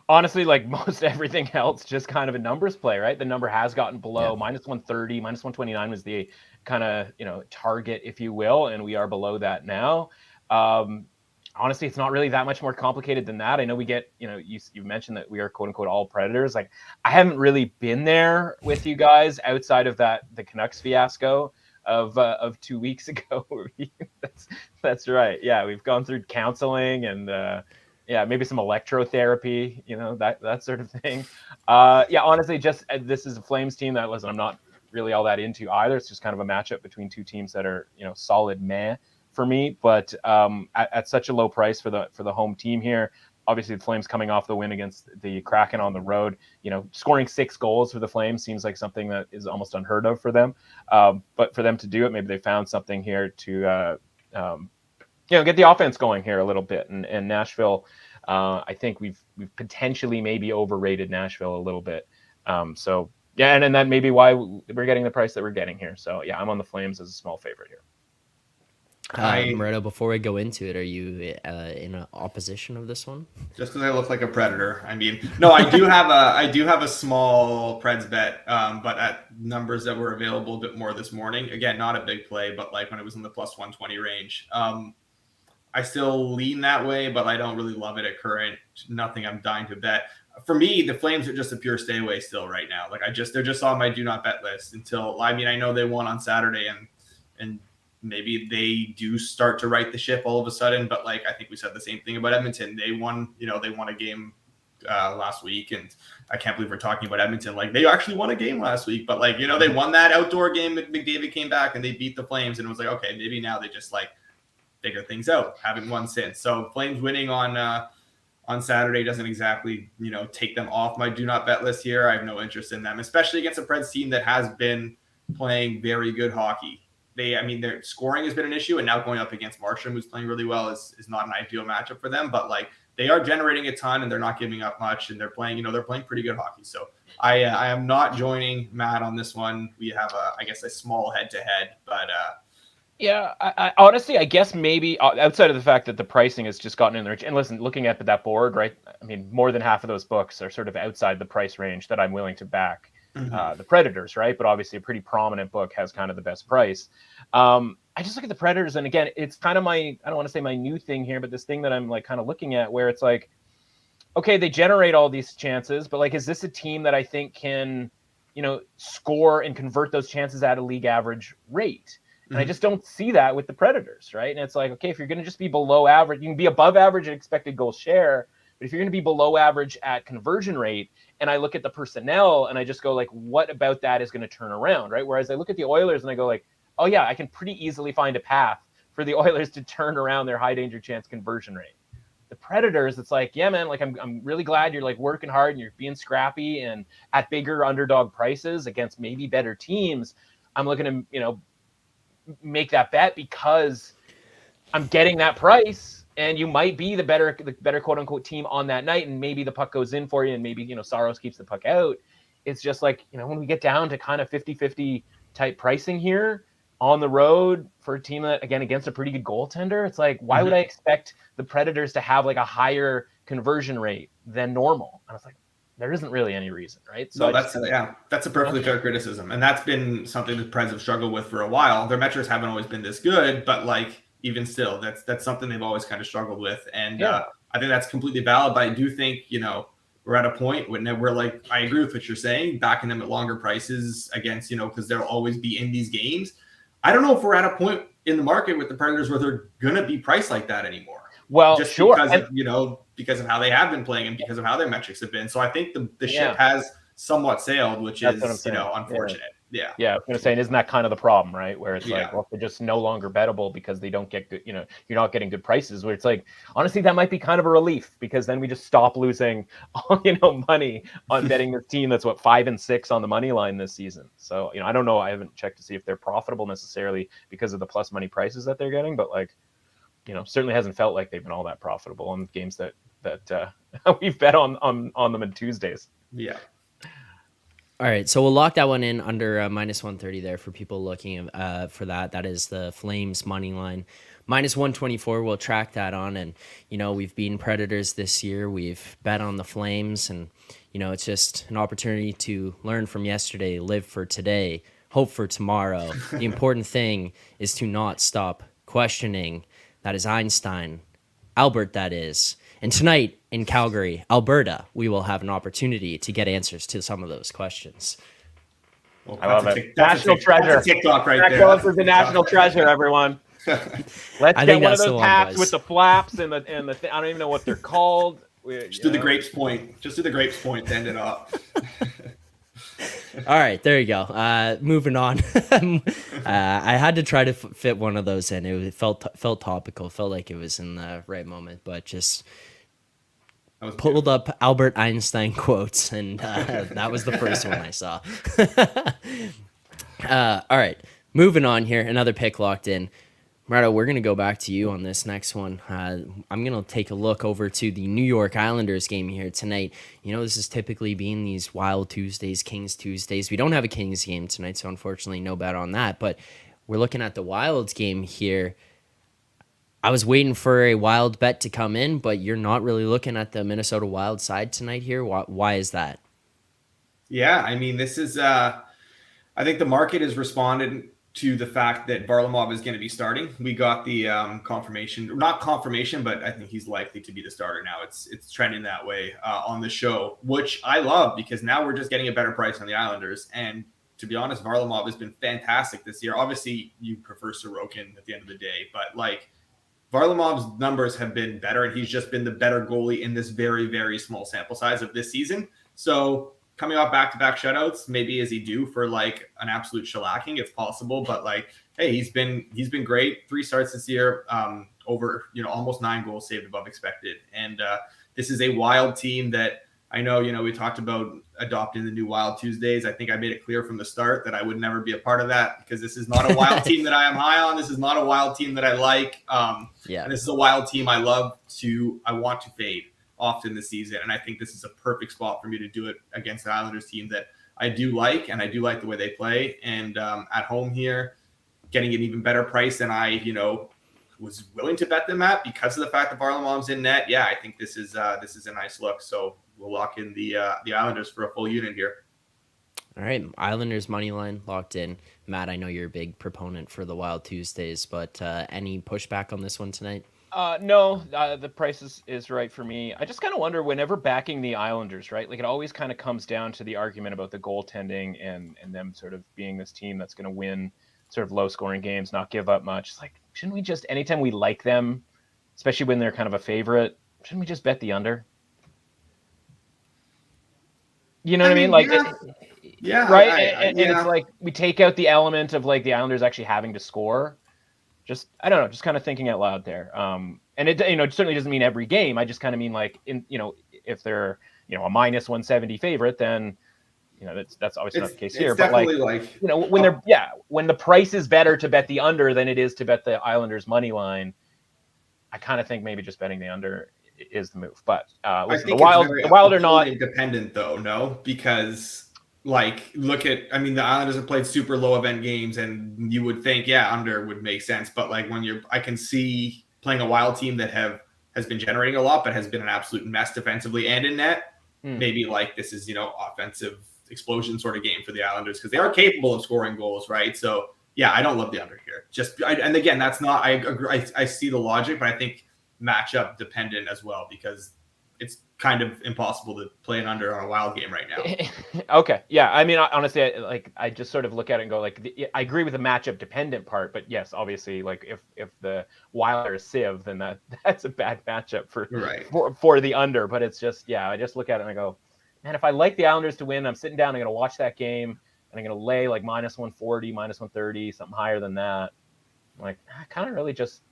Honestly, like most everything else, just kind of a numbers play, right? The number has gotten below minus 130, minus 129 was the kind of target, if you will, and we are below that now. Honestly, it's not really that much more complicated than that. I know we get, you mentioned that we are quote unquote all Predators. Like, I haven't really been there with you guys outside of the Canucks fiasco of 2 weeks ago. That's right. Yeah, we've gone through counseling and maybe some electrotherapy, that sort of thing. Honestly, just this is a Flames team that I'm not really all that into either. It's just kind of a matchup between two teams that are solid meh for me, but at such a low price for the home team here. Obviously, the Flames coming off the win against the Kraken on the road, scoring 6 goals for the Flames seems like something that is almost unheard of for them. But for them to do it, maybe they found something here to get the offense going here a little bit. And Nashville, I think we've potentially maybe overrated Nashville a little bit. And that may be why we're getting the price that we're getting here. So yeah, I'm on the Flames as a small favorite here. Moretto, before we go into it, are you in opposition of this one? Just because I look like a Predator. I mean, no, I do have a small Preds bet, but at numbers that were available a bit more this morning. Again, not a big play, but like when it was in the plus 120 range. I still lean that way, but I don't really love it at current. Nothing I'm dying to bet. For me, the Flames are just a pure stay away still right now. Like they're just on my do not bet list until, I know they won on Saturday and maybe they do start to right the ship all of a sudden, but like I think we said the same thing about Edmonton. They won a game last week, and I can't believe we're talking about Edmonton. Like, they actually won a game last week, but like, they won that outdoor game. McDavid came back and they beat the Flames, and it was like, okay, maybe now they just like figure things out. Haven't won since. So Flames winning on Saturday doesn't exactly, take them off my do not bet list here. I have no interest in them, especially against a Preds team that has been playing very good hockey. Their scoring has been an issue, and now going up against Marchand, who's playing really well, is not an ideal matchup for them. But like, they are generating a ton, and they're not giving up much, and they're playing pretty good hockey. So I am not joining Matt on this one. We have a small head-to-head, but yeah, I honestly, I guess maybe outside of the fact that the pricing has just gotten in there. And listen, looking at that board, right? I mean, more than half of those books are sort of outside the price range that I'm willing to back. The Predators, right? But obviously a pretty prominent book has kind of the best price. I just look at the Predators, and again, it's kind of I don't want to say my new thing here, but this thing that I'm like kind of looking at where it's like, okay, they generate all these chances, but like, is this a team that I think can, score and convert those chances at a league average rate? And I just don't see that with the Predators, right? And it's like, okay, if you're going to just be below average, you can be above average at expected goal share, but if you're going to be below average at conversion rate, and I look at the personnel and I just go like, what about that is going to turn around, right? Whereas I look at the Oilers and I go like, oh yeah, I can pretty easily find a path for the Oilers to turn around their high danger chance conversion rate. The Predators, it's like, yeah, man, like I'm really glad you're like working hard and you're being scrappy and at bigger underdog prices against maybe better teams. I'm looking to, make that bet because I'm getting that price, and you might be the better quote unquote team on that night, and maybe the puck goes in for you, and maybe Saros keeps the puck out. It's just like, when we get down to kind of 50-50 type pricing here on the road for a team that, again, against a pretty good goaltender, it's like, why would I expect the Predators to have like a higher conversion rate than normal? And it's like, there isn't really any reason, right? So that's a perfectly fair criticism, and that's been something the Preds have struggled with for a while. Their metrics haven't always been this good, but like, even still, that's something they've always kind of struggled with, and I think that's completely valid. But I do think we're at a point when we're like, I agree with what you're saying, backing them at longer prices against because they'll always be in these games. I don't know if we're at a point in the market with the Predators where they're gonna be priced like that anymore. Well, just sure, because of how they have been playing and because of how their metrics have been. So I think the ship has somewhat sailed, which is unfortunate. Yeah. I was going to say, and isn't that kind of the problem, right? Where it's like, well, they're just no longer bettable because they don't get good, you're not getting good prices. Where it's like, honestly, that might be kind of a relief, because then we just stop losing, money on betting this team that's 5-6 on the money line this season. So, I don't know. I haven't checked to see if they're profitable necessarily because of the plus money prices that they're getting, but like, certainly hasn't felt like they've been all that profitable on games that we've bet on them in Tuesdays. Yeah. All right, so we'll lock that one in under minus 130 there for people looking for that. That is the Flames money line. Minus 124, we'll track that on. And, we've beaten Predators this year. We've bet on the Flames. And, it's just an opportunity to learn from yesterday, live for today, hope for tomorrow. The important thing is to not stop questioning. That is Einstein. Albert, that is. And tonight in Calgary, Alberta, we will have an opportunity to get answers to some of those questions. Well, I love it. National treasure. That's a TikTok right Zach there. Phillips is the national treasure, everyone. Let's get one of those hats with the flaps and the I don't even know what they're called. Just do the grapes point. Just do the grapes point to end it up. All right, there you go. Moving on. I had to try to fit one of those in. It felt topical. Felt like it was in the right moment, but just pulled up Albert Einstein quotes, and that was the first one I saw. All right, moving on here. Another pick locked in. Moretto, we're going to go back to you on this next one. I'm going to take a look over to the New York Islanders game here tonight. This is typically being these Wild Tuesdays, Kings Tuesdays. We don't have a Kings game tonight, so unfortunately no bet on that. But we're looking at the Wilds game here. I was waiting for a Wild bet to come in, but you're not really looking at the Minnesota Wild side tonight here. Why is that? Yeah, this is I think the market has responded to the fact that Varlamov is going to be starting. We got the not confirmation, but I think he's likely to be the starter now. It's trending that way on the show, which I love, because now we're just getting a better price on the Islanders. And to be honest, Varlamov has been fantastic this year. Obviously, you prefer Sorokin at the end of the day, but like, Varlamov's numbers have been better, and he's just been the better goalie in this very, very small sample size of this season. So coming off back-to-back shutouts, maybe is he due for like an absolute shellacking? It's possible, but like, hey, he's been great. 3 starts this year, over almost 9 goals saved above expected, and this is a Wild team that I know. We talked about adopting the new Wild Tuesdays. I think I made it clear from the start that I would never be a part of that, because this is not a Wild team that I am high on. This is not a Wild team that I like. And this is a Wild team I want to fade often this season, and I think this is a perfect spot for me to do it against an Islanders team that I do like, and I do like the way they play. And at home here, getting an even better price than I was willing to bet them at because of the fact that Varlamov's in net. Yeah, I think this is a nice look. So we'll lock in the Islanders for a full unit here. All right, Islanders money line locked in. Matt, I know you're a big proponent for the Wild Tuesdays, but any pushback on this one tonight? No, the price is right for me. I just kind of wonder, whenever backing the Islanders, right? Like, it always kind of comes down to the argument about the goaltending and them sort of being this team that's going to win sort of low scoring games, not give up much. It's like, shouldn't we just, anytime we like them, especially when they're kind of a favorite, shouldn't we just bet the under? You know what I mean? Like, yeah, right. And it's like, we take out the element of like the Islanders actually having to score. Just, I don't know, just kind of thinking out loud there. And it, it certainly doesn't mean every game. I just kind of mean like, if they're, a minus 170 favorite, then, that's obviously not the case here. But like, when the price is better to bet the under than it is to bet the Islanders money line, I kind of think maybe just betting the under is the move. But listen, the Wild are not dependent though, no, because like, the Islanders have played super low event games, and you would think, under would make sense. But like, I can see playing a Wild team that has been generating a lot, but has been an absolute mess defensively and in net. Maybe like this is, offensive explosion sort of game for the Islanders, because they are capable of scoring goals, right? So I don't love the under here. And again, that's not, I agree. I see the logic, but I think matchup dependent as well, because it's kind of impossible to play an under on a Wild game right now. Okay. Yeah. Honestly, I just sort of look at it and go like, I agree with the matchup dependent part, but yes, obviously, like if the Wild are a sieve, then that's a bad matchup for the under. But it's just, I just look at it and I go, man, if I like the Islanders to win, I'm sitting down, I'm going to watch that game, and I'm going to lay like minus 140, minus 130, something higher than that. I'm like, I kind of really just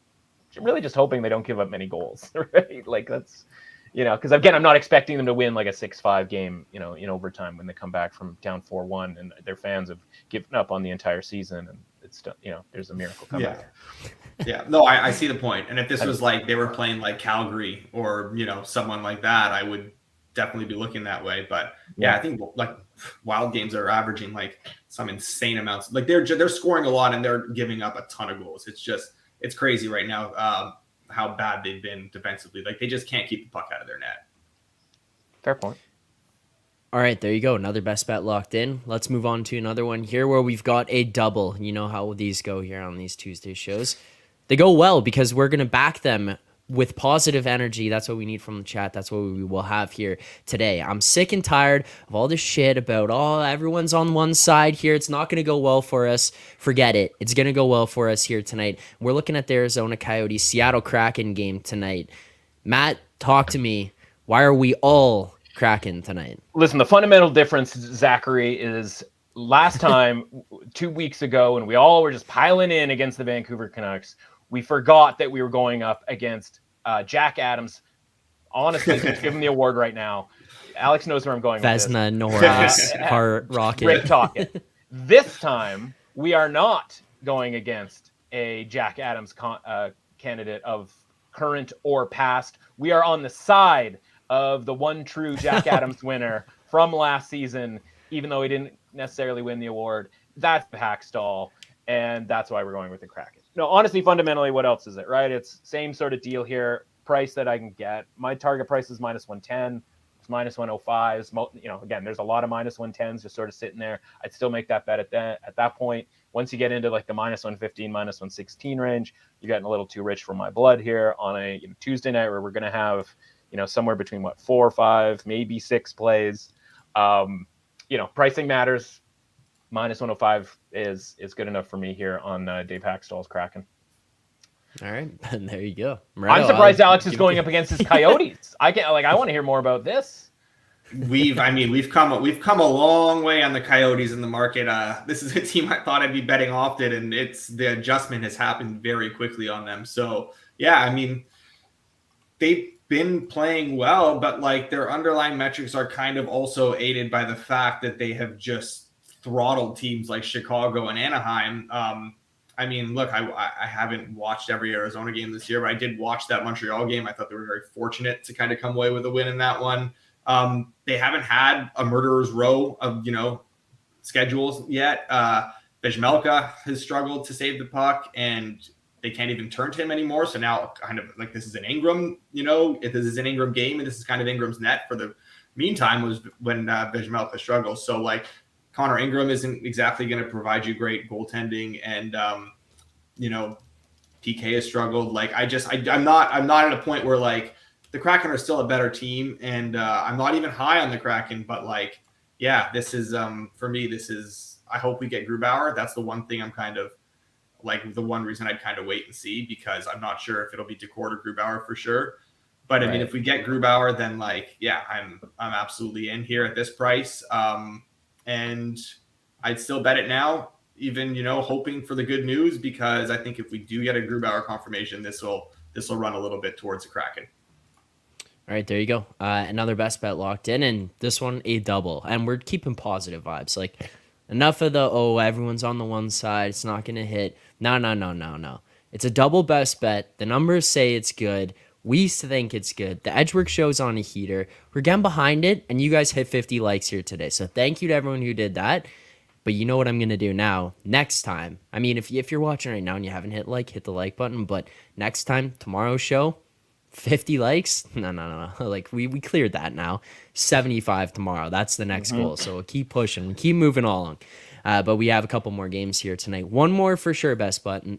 hoping they don't give up many goals, right? Like, that's, because again, I'm not expecting them to win like a 6-5 game, in overtime when they come back from down 4-1, and their fans have given up on the entire season, and it's, there's a miracle comeback. Yeah. No, I see the point. And if this was like they were playing like Calgary or, someone like that, I would definitely be looking that way. But I think like Wild games are averaging like some insane amounts. Like they're scoring a lot and they're giving up a ton of goals. It's crazy right now how bad they've been defensively. Like they just can't keep the puck out of their net. Fair point. All right, there you go. Another best bet locked in. Let's move on to another one here where we've got a double. You know how these go here on these Tuesday shows. They go well because we're going to back them with positive energy. That's what we need from the chat. That's what we will have here today. I'm sick and tired of all this shit about, everyone's on one side here. It's not going to go well for us. Forget it. It's going to go well for us here tonight. We're looking at the Arizona Coyotes Seattle Kraken game tonight. Matt, talk to me. Why are we all Kraken tonight? Listen, the fundamental difference, Zachary, is last time, 2 weeks ago, when we all were just piling in against the Vancouver Canucks, we forgot that we were going up against Jack Adams. Honestly, let's give him the award right now. Alex knows where I'm going with this. Vesna, Norris, Hart, Rocket. Great talking. This time, we are not going against a Jack Adams candidate of current or past. We are on the side of the one true Jack Adams winner from last season, even though he didn't necessarily win the award. That's the Hackstall, and that's why we're going with the Kraken. No, honestly, fundamentally, what else is it, right? It's same sort of deal here. Price that I can get. My target price is minus 110. It's minus 105. Again, there's a lot of minus 110s just sort of sitting there. I'd still make that bet at that point. Once you get into like the minus 115, minus 116 range, you're getting a little too rich for my blood here on a Tuesday night where we're going to have, somewhere between 4 or 5, maybe 6 plays. Pricing matters. Minus 105 is good enough for me here on Dave Hackstall's Kraken. All right, and there you go. I'm Moretto, surprised I'll Alex is give going it up against his Coyotes. I want to hear more about this. We've come a long way on the Coyotes in the market. This is a team I thought I'd be betting often, and the adjustment has happened very quickly on them. So yeah, I mean, they've been playing well, but like their underlying metrics are kind of also aided by the fact that they have just throttled teams like Chicago and Anaheim. I mean, look, I haven't watched every Arizona game this year, but I did watch that Montreal game. I thought they were very fortunate to kind of come away with a win in that one. They haven't had a murderer's row of, schedules yet. Vejmelka has struggled to save the puck, and they can't even turn to him anymore. So now kind of like this is an Ingram, if this is an Ingram game, and this is kind of Ingram's net for the meantime was when Vejmelka struggles. So like Connor Ingram isn't exactly going to provide you great goaltending, and PK has struggled. Like I'm not at a point where like the Kraken are still a better team, and I'm not even high on the Kraken, but like, yeah, this is for me. This is I hope we get Grubauer. That's the one thing I'm kind of like the one reason I'd kind of wait and see, because I'm not sure if it'll be Decord or Grubauer for sure. But I mean, if we get Grubauer, then like, yeah, I'm absolutely in here at this price. And I'd still bet it now, even, hoping for the good news, because I think if we do get a Grubauer confirmation, this will run a little bit towards the Kraken. All right, there you go. Another best bet locked in, and this one a double. And we're keeping positive vibes. Like, enough of the, everyone's on the one side, it's not going to hit. No. It's a double best bet. The numbers say it's good. We think it's good. The Edgework show's on a heater. We're getting behind it, and you guys hit 50 likes here today. So thank you to everyone who did that. But you know what I'm going to do now? Next time. I mean, if you're watching right now and you haven't hit the like button. But next time, tomorrow's show, 50 likes? No. Like, we cleared that now. 75 tomorrow. That's the next goal. So we'll keep pushing. We'll keep moving along. But we have a couple more games here tonight. One more for sure best bet. And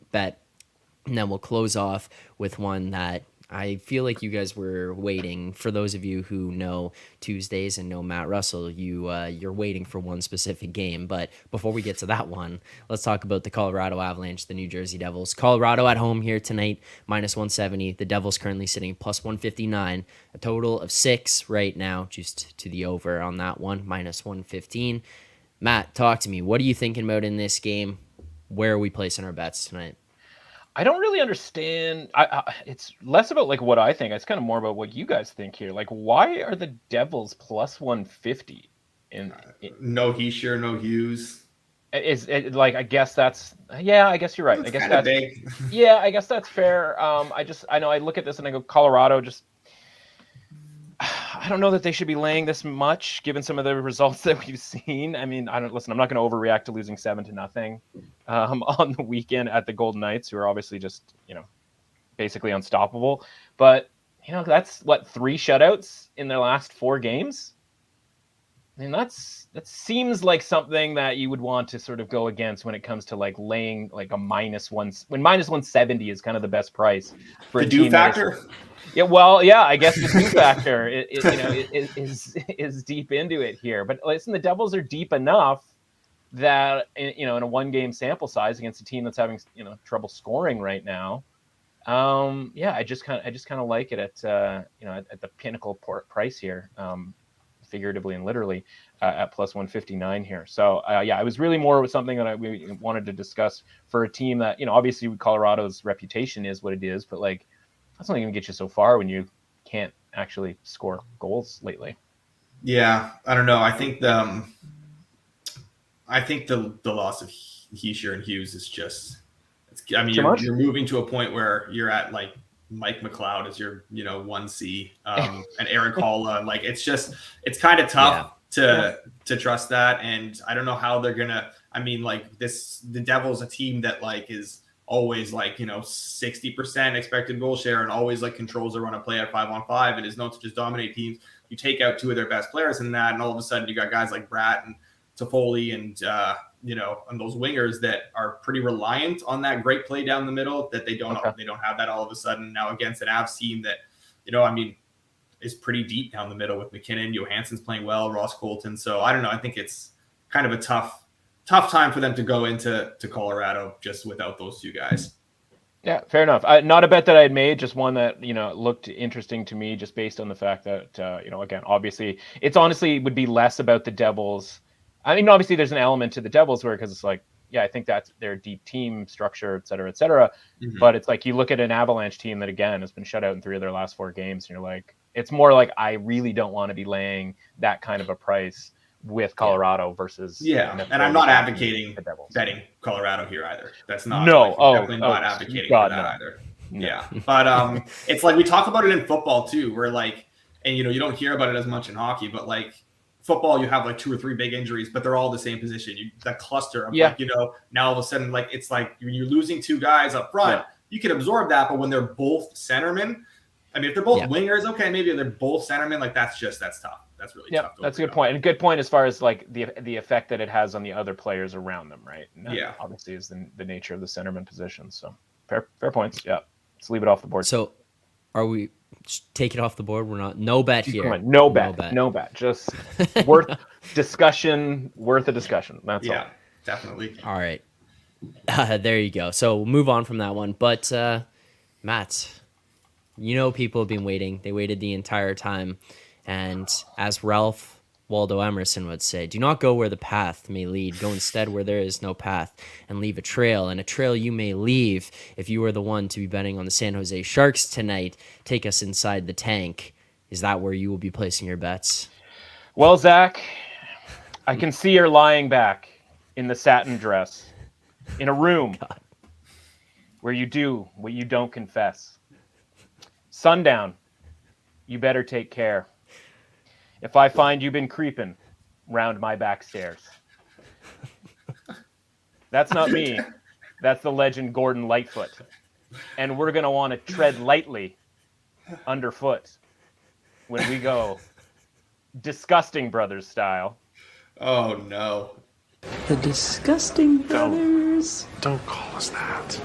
then we'll close off with one that I feel like you guys were waiting. For those of you who know Tuesdays and know Matt Russell, you're waiting for one specific game. But before we get to that one, let's talk about the Colorado Avalanche, the New Jersey Devils. Colorado at home here tonight, -170. The Devils currently sitting +159. A total of 6 right now, just to the over on that one, -115. Matt, talk to me. What are you thinking about in this game? Where are we placing our bets tonight? I don't really understand. It's less about like what I think. It's kind of more about what you guys think here. Like, why are the Devils +150? No Heischer, no Hughes. Is it like? I guess that's. Yeah, I guess you're right. I guess that's big. Yeah, I guess that's fair. I know I look at this and I go, Colorado just. I don't know that they should be laying this much, given some of the results that we've seen. I mean, I'm not going to overreact to losing 7-0 on the weekend at the Golden Knights, who are obviously just, basically unstoppable. But, that's 3 shutouts in their last 4 games. I mean, that seems like something that you would want to sort of go against when it comes to like laying like a -1, when -170 is kind of the best price for the a team factor. Yeah, well, yeah, I guess the do factor is deep into it here. But listen, the Devils are deep enough that in a 1-game sample size against a team that's having trouble scoring right now. I just kind of like it at the pinnacle price here, figuratively and literally at +159 here. So I was really more with something that we wanted to discuss for a team that obviously Colorado's reputation is what it is, but like. That's not going to get you so far when you can't actually score goals lately. Yeah, I don't know. I think the loss of Heischer and Hughes is just. You're moving to a point where you're at like Mike McLeod as your 1C and Eric Holla. Like it's kind of tough to trust that, and I don't know how they're gonna. I mean, like the Devils, a team that like is. Always like 60% expected goal share and always like controls the run of play at 5-on-5 and is known to just dominate teams. You take out 2 of their best players in that, and all of a sudden you got guys like Bratt and Toffoli and and those wingers that are pretty reliant on that great play down the middle that they don't have that all of a sudden now against an Avs team that is pretty deep down the middle with McKinnon. Johansson's playing well, Ross Colton. So I don't know. I think it's kind of a tough time for them to go into Colorado just without those 2 guys. Yeah, fair enough. Not a bet that I had made, just one that, looked interesting to me just based on the fact that, again, obviously, it's honestly would be less about the Devils. I mean, obviously, there's an element to the Devils where, because it's like, yeah, I think that's their deep team structure, et cetera, et cetera. Mhm. But it's like you look at an Avalanche team that, again, has been shut out in 3 of their last 4 games, and you're like, it's more like I really don't want to be laying that kind of a price with Colorado versus and I'm not advocating betting Colorado here either. That's not definitely not advocating for that either. No. Yeah, but it's like we talk about it in football too, where like, and you don't hear about it as much in hockey, but like football, you have like 2 or 3 big injuries, but they're all the same position. That cluster of like, now all of a sudden, like it's like when you're losing 2 guys up front, you can absorb that, but when they're both centermen, I mean, if they're both wingers, okay, maybe they're both centermen, like that's tough. That's really tough. That's a good point. And a good point as far as like the effect that it has on the other players around them, right? And that obviously is the nature of the centerman position. So fair points. Yeah. Let's leave it off the board. So are we take it off the board? We're not no bet here. Come on, no bet. Just worth a discussion. That's all. Definitely. All right. There you go. So we'll move on from that one. But Matt, people have been waiting. They waited the entire time. And as Ralph Waldo Emerson would say, do not go where the path may lead. Go instead where there is no path and leave a trail. And a trail you may leave if you are the one to be betting on the San Jose Sharks tonight. Take us inside the tank. Is that where you will be placing your bets? Well, Zach, I can see her lying back in the satin dress in a room where you do what you don't confess. Sundown, you better take care. If I find you've been creeping round my back stairs. That's not me. That's the legend Gordon Lightfoot. And we're going to want to tread lightly underfoot when we go Disgusting Brothers style. Oh, no. The Disgusting Brothers. Don't call us that.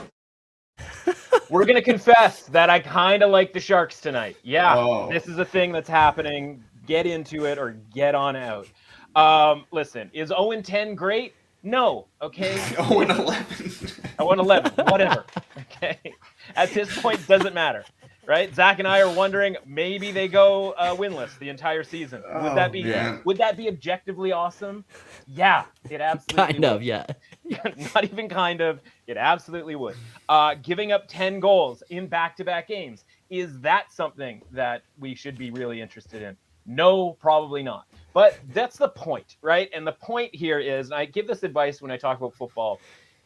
We're going to confess that I kind of like the Sharks tonight. Yeah, This is a thing that's happening. Get into it or get on out. Listen, is 0-10 great? No. Okay. 0-11. 0-11. Whatever. Okay. At this point, doesn't matter. Right? Zach and I are wondering maybe they go winless the entire season. Would that be objectively awesome? Yeah, it absolutely kind of, yeah. Not even kind of. It absolutely would. Giving up 10 goals in back-to-back games. Is that something that we should be really interested in? No, probably not. But that's the point, right? And the point here is, and I give this advice when I talk about football,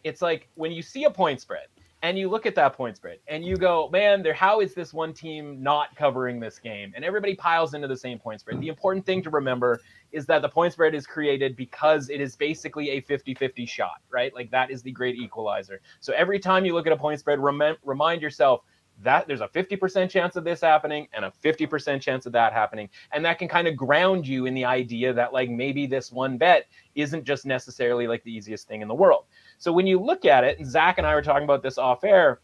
it's like when you see a point spread and you look at that point spread and you go, man, how is this one team not covering this game? And everybody piles into the same point spread. The important thing to remember is that the point spread is created because it is basically a 50-50 shot, right? Like that is the great equalizer. So every time you look at a point spread, remind yourself, that there's a 50% chance of this happening and a 50% chance of that happening. And that can kind of ground you in the idea that like maybe this one bet isn't just necessarily like the easiest thing in the world. So when you look at it, and Zach and I were talking about this off air,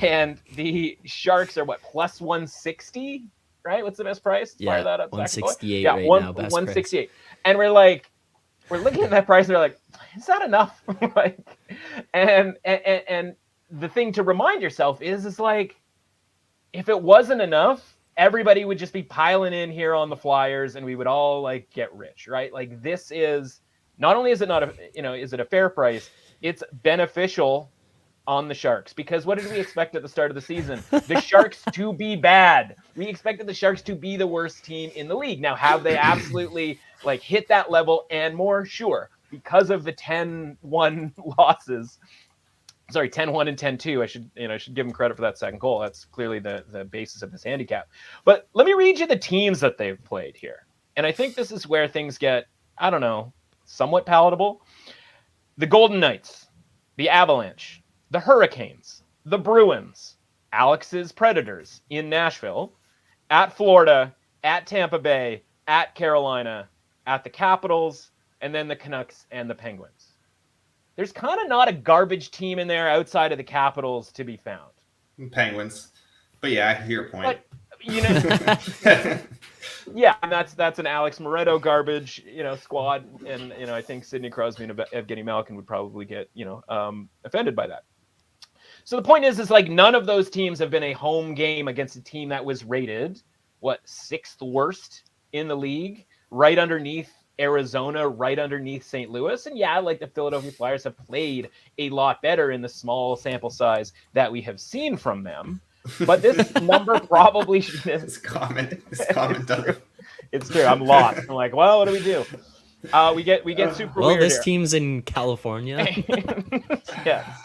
and the Sharks are plus 160, right? What's the best price? Yeah, fire that up, 168 right now, best 168. Price. And we're looking at that price and we're like, is that enough? and the thing to remind yourself is like, if it wasn't enough, everybody would just be piling in here on the Flyers and we would all like get rich, right? Like this is not only is it not is it a fair price, it's beneficial on the Sharks, because what did we expect at the start of the season? The Sharks to be bad. We expected the Sharks to be the worst team in the league. Now, have they absolutely like hit that level and more? Sure. Because of the 10-1 losses. Sorry, 10-1 and 10-2. I should give them credit for that second goal. That's clearly the basis of this handicap. But let me read you the teams that they've played here. And I think this is where things get, I don't know, somewhat palatable. The Golden Knights, the Avalanche, the Hurricanes, the Bruins, Alex's Predators in Nashville, at Florida, at Tampa Bay, at Carolina, at the Capitals, and then the Canucks and the Penguins. There's kind of not a garbage team in there outside of the Capitals to be found. Penguins. But yeah, I hear your point. But, yeah, and that's an Alex Moretto garbage, squad. And, I think Sidney Crosby and Evgeny Malkin would probably get, offended by that. So the point is like none of those teams have been a home game against a team that was rated, sixth worst in the league, right underneath Arizona, right underneath St. Louis. And yeah, like the Philadelphia Flyers have played a lot better in the small sample size that we have seen from them. But this number probably this comment doesn't. It's true. I'm lost. I'm like, well, what do we do? We get super weird. Well, this here. Team's in California. Yeah.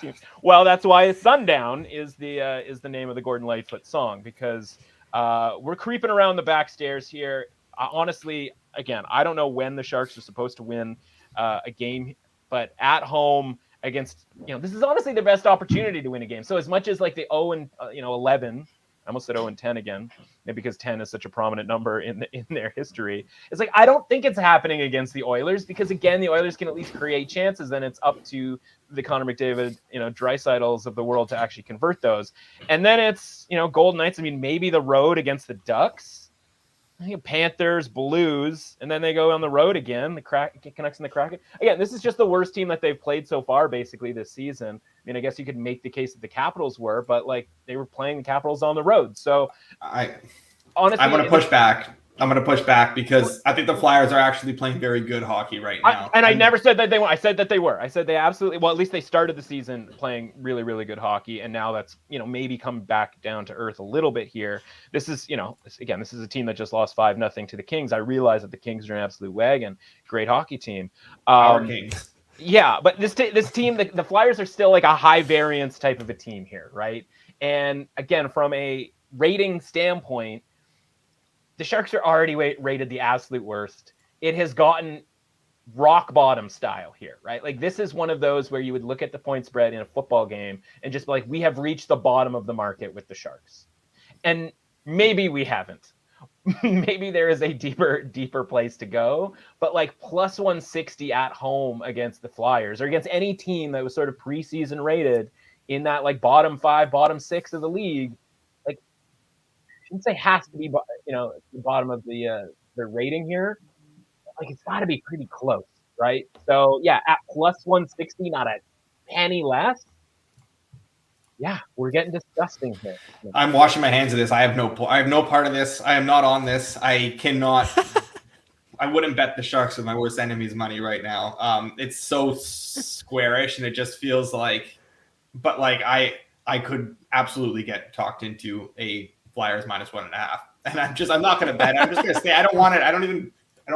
Well, that's why Sundown is the name of the Gordon Lightfoot song, because we're creeping around the back stairs here. Honestly, again, I don't know when the Sharks are supposed to win a game, but at home against, this is honestly the best opportunity to win a game. So as much as like the 0-11, I almost said 0-10 again, maybe because 10 is such a prominent number in their history. It's like, I don't think it's happening against the Oilers, because again, the Oilers can at least create chances. Then it's up to the Connor McDavid, Dreisaitl's of the world to actually convert those. And then it's, Golden Knights. I mean, maybe the road against the Ducks. I think Panthers, Blues, and then they go on the road again. The Canucks and the Kraken. Again, this is just the worst team that they've played so far, basically this season. I mean, I guess you could make the case that the Capitals were, but like they were playing the Capitals on the road. So, honestly, I'm going to push back. I'm going to push back because I think the Flyers are actually playing very good hockey right now. I never said that they were. I said that they were. I said they absolutely. Well, at least they started the season playing really, really good hockey, and now that's maybe come back down to earth a little bit here. This is this is a team that just lost 5-0 to the Kings. I realize that the Kings are an absolute wagon, great hockey team. Our Kings. Yeah, but this team, the Flyers are still like a high variance type of a team here, right? And again, from a rating standpoint, the Sharks are already rated the absolute worst. It has gotten rock bottom style here, right? Like this is one of those where you would look at the point spread in a football game and just be like, we have reached the bottom of the market with the Sharks. And maybe we haven't. Maybe there is a deeper place to go. But like plus 160 at home against the Flyers or against any team that was sort of preseason rated in that like bottom 5, bottom 6 of the league, I shouldn't say has to be, the bottom of the rating here. Like it's got to be pretty close, right? So yeah, at plus 160, not a penny less. Yeah, we're getting disgusting here. I'm washing my hands of this. I have no part of this. I am not on this. I cannot. I wouldn't bet the Sharks with my worst enemy's money right now. It's so squarish, and it just feels like. But like I could absolutely get talked into a Flyers minus 1.5, and I'm not going to bet. I'm just going to say I don't want it. I don't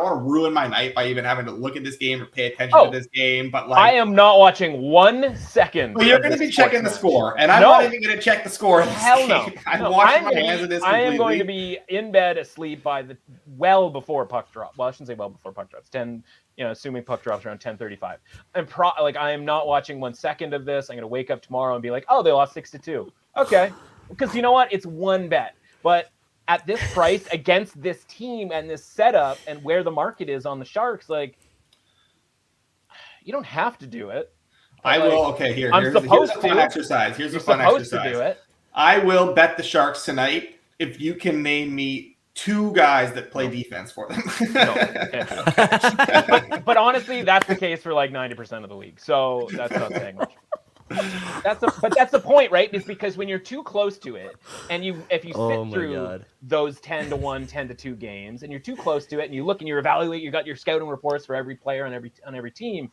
want to ruin my night by even having to look at this game or pay attention to this game. But like, I am not watching 1 second. Well, you're going to be checking the score, and I'm not even going to check the score. Hell no. I'm washing my hands of this. I am going to be in bed asleep by well before puck drop. Well, I shouldn't say well before puck drops. 10. Assuming puck drops around 10:35. I am not watching 1 second of this. I'm going to wake up tomorrow and be like, oh, they lost 6-2. Okay. Because you know what? It's one bet. But at this price against this team and this setup and where the market is on the Sharks, like, you don't have to do it. I will. Okay, here's a fun exercise. Here's a fun exercise. To do it. I will bet the Sharks tonight if you can name me 2 guys that play defense for them. But honestly, that's the case for like 90% of the league. So that's not saying much. That's the point, right? It's because when you're too close to it, and if you sit through those 10-1, 10-2 games, and you're too close to it, and you look and you evaluate, you got your scouting reports for every player on every team,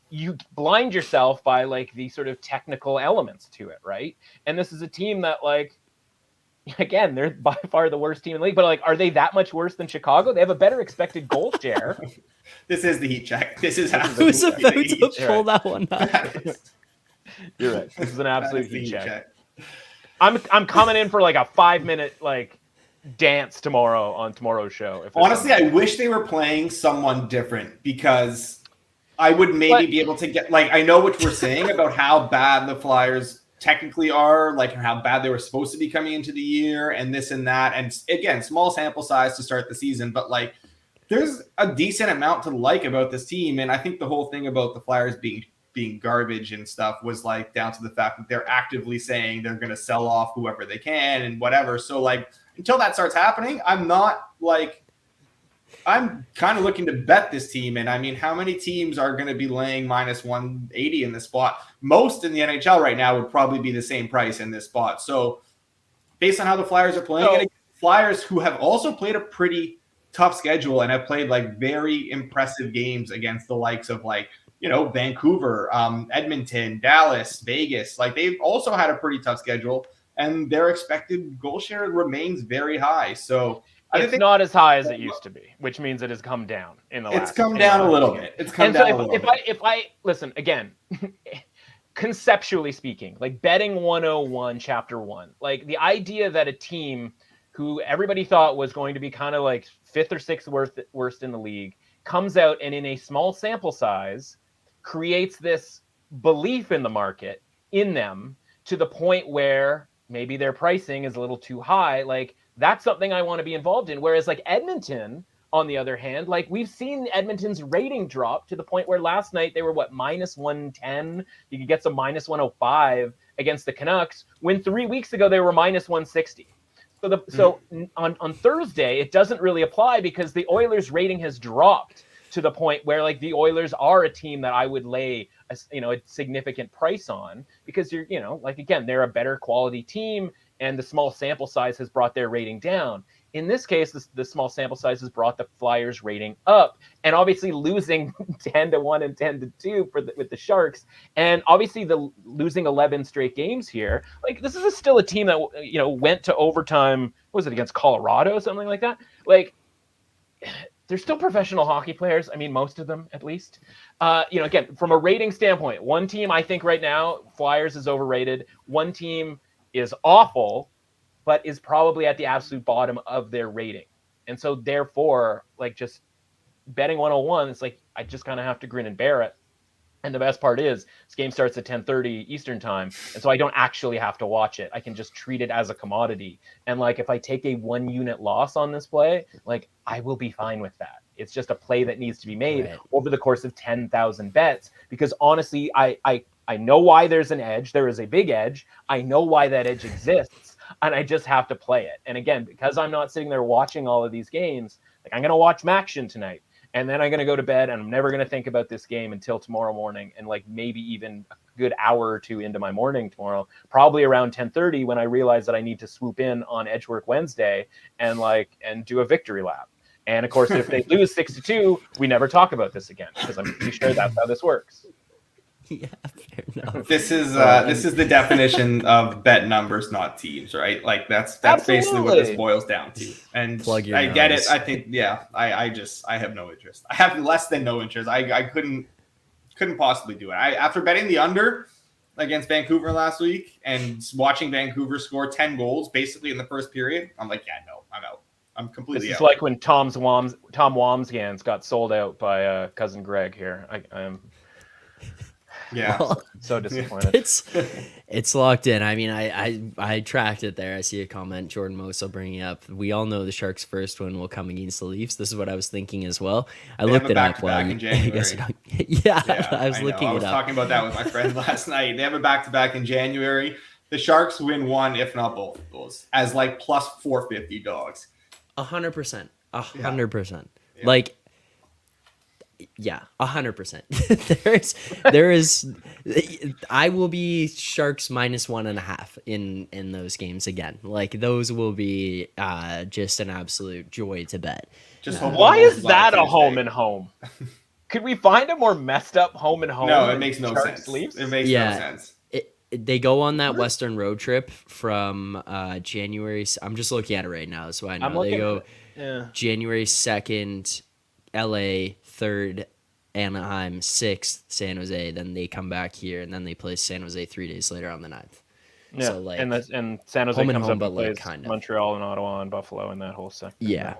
you blind yourself by like the sort of technical elements to it, right? And this is a team that like, again, they're by far the worst team in the league, but like, are they that much worse than Chicago? They have a better expected goal share. This is the heat check. This is how I was about to pull that one up. You're right. This is an absolute heat check. I'm coming in for like a 5-minute like dance tomorrow on tomorrow's show. Honestly, I wish they were playing someone different because I would maybe be able to get like I know what we're saying about how bad the Flyers technically are, like how bad they were supposed to be coming into the year and this and that. And again, small sample size to start the season, but like there's a decent amount to like about this team. And I think the whole thing about the Flyers being garbage and stuff was like down to the fact that they're actively saying they're going to sell off whoever they can and whatever. So like until that starts happening, I'm not like I'm kind of looking to bet this team. And I mean, how many teams are going to be laying minus 180 in this spot? Most in the NHL right now would probably be the same price in this spot. So based on how the Flyers are playing, and again, Flyers who have also played a pretty tough schedule and have played like very impressive games against the likes of like, Vancouver, Edmonton, Dallas, Vegas. Like they've also had a pretty tough schedule and their expected goal share remains very high. So it's not as high as it used to be, which means it has come down in the last. It's come down a little bit. It's come down a little bit. If I listen again, conceptually speaking, like betting 101, chapter 1, like the idea that a team who everybody thought was going to be kind of like fifth or sixth worst in the league comes out and in a small sample size creates this belief in the market in them to the point where maybe their pricing is a little too high. Like that's something I want to be involved in. Whereas like Edmonton, on the other hand, like we've seen Edmonton's rating drop to the point where last night they were minus 110. You could get some minus 105 against the Canucks when 3 weeks ago they were minus 160. So on Thursday, it doesn't really apply because the Oilers rating has dropped to the point where like the Oilers are a team that I would lay a significant price on because again, they're a better quality team and the small sample size has brought their rating down. In this case, the small sample size has brought the Flyers rating up, and obviously losing 10-1 and 10-2 with the Sharks, and obviously the losing 11 straight games here. Like this is still a team that went to overtime. What was it against Colorado, something like that? Like they're still professional hockey players. I mean, most of them at least. Again, from a rating standpoint, one team I think right now Flyers is overrated. One team is awful, but is probably at the absolute bottom of their rating. And so therefore, like just betting 101, it's like, I just kind of have to grin and bear it. And the best part is this game starts at 10:30 Eastern time. And so I don't actually have to watch it. I can just treat it as a commodity. And like, if I take a 1 unit loss on this play, like I will be fine with that. It's just a play that needs to be made over the course of 10,000 bets, because honestly, I know why there's an edge. There is a big edge. I know why that edge exists, and I just have to play it. And again, because I'm not sitting there watching all of these games, like I'm going to watch MACtion tonight, and then I'm going to go to bed, and I'm never going to think about this game until tomorrow morning, and like maybe even a good hour or two into my morning tomorrow, probably around 10:30 when I realize that I need to swoop in on Edgework Wednesday and do a victory lap. And of course, if they lose 6-2, we never talk about this again, because I'm pretty sure that's how this works. Yeah, fair enough. This is the definition of bet numbers, not teams, right? Like that's basically what this boils down to. And I get it. I think, I have no interest. I have less than no interest. I couldn't possibly do it. After betting the under against Vancouver last week and watching Vancouver score 10 goals basically in the first period, I'm like, yeah, no, I'm out. I'm completely out. It's like when Tom Wamsgans got sold out by cousin Greg here. I am. Yeah, well, so disappointed. It's locked in. I mean, I tracked it there. I see a comment Jordan Moso bringing up. We all know the Sharks' first win will come against the Leafs. This is what I was thinking as well. I looked it up. Back in January. I was looking it up. I was talking about that with my friend last night. They have a back-to-back in January. The Sharks win one, if not both of those, as like plus 450 dogs. 100%. 100%. Like. Yeah, 100%. There is. I will be Sharks minus 1.5 in those games again. Like those will be just an absolute joy to bet. Why is that a home and home? Could we find a more messed up home and home? No, it makes no Sharks sense. Leafs? It makes no sense. They go on that Western road trip from January. I'm just looking at it right now, so I know they go January 2nd. LA 3rd, Anaheim 6th, San Jose. Then they come back here, and then they play San Jose 3 days later on the 9th. Yeah, so like, and San Jose comes up and plays kind of. Montreal and Ottawa and Buffalo in that whole second. Yeah,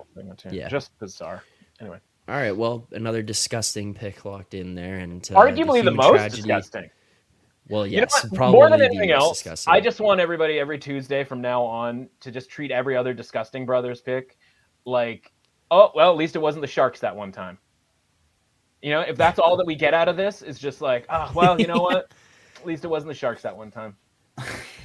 just bizarre. Anyway, all right. Well, another disgusting pick locked in there, and arguably the most disgusting. Well, yes, probably more than anything else. Disgusting. I just want everybody every Tuesday from now on to just treat every other disgusting brothers pick like. Oh, well, at least it wasn't the Sharks that one time. If that's all that we get out of this is just like, oh, well, you know what? At least it wasn't the Sharks that one time.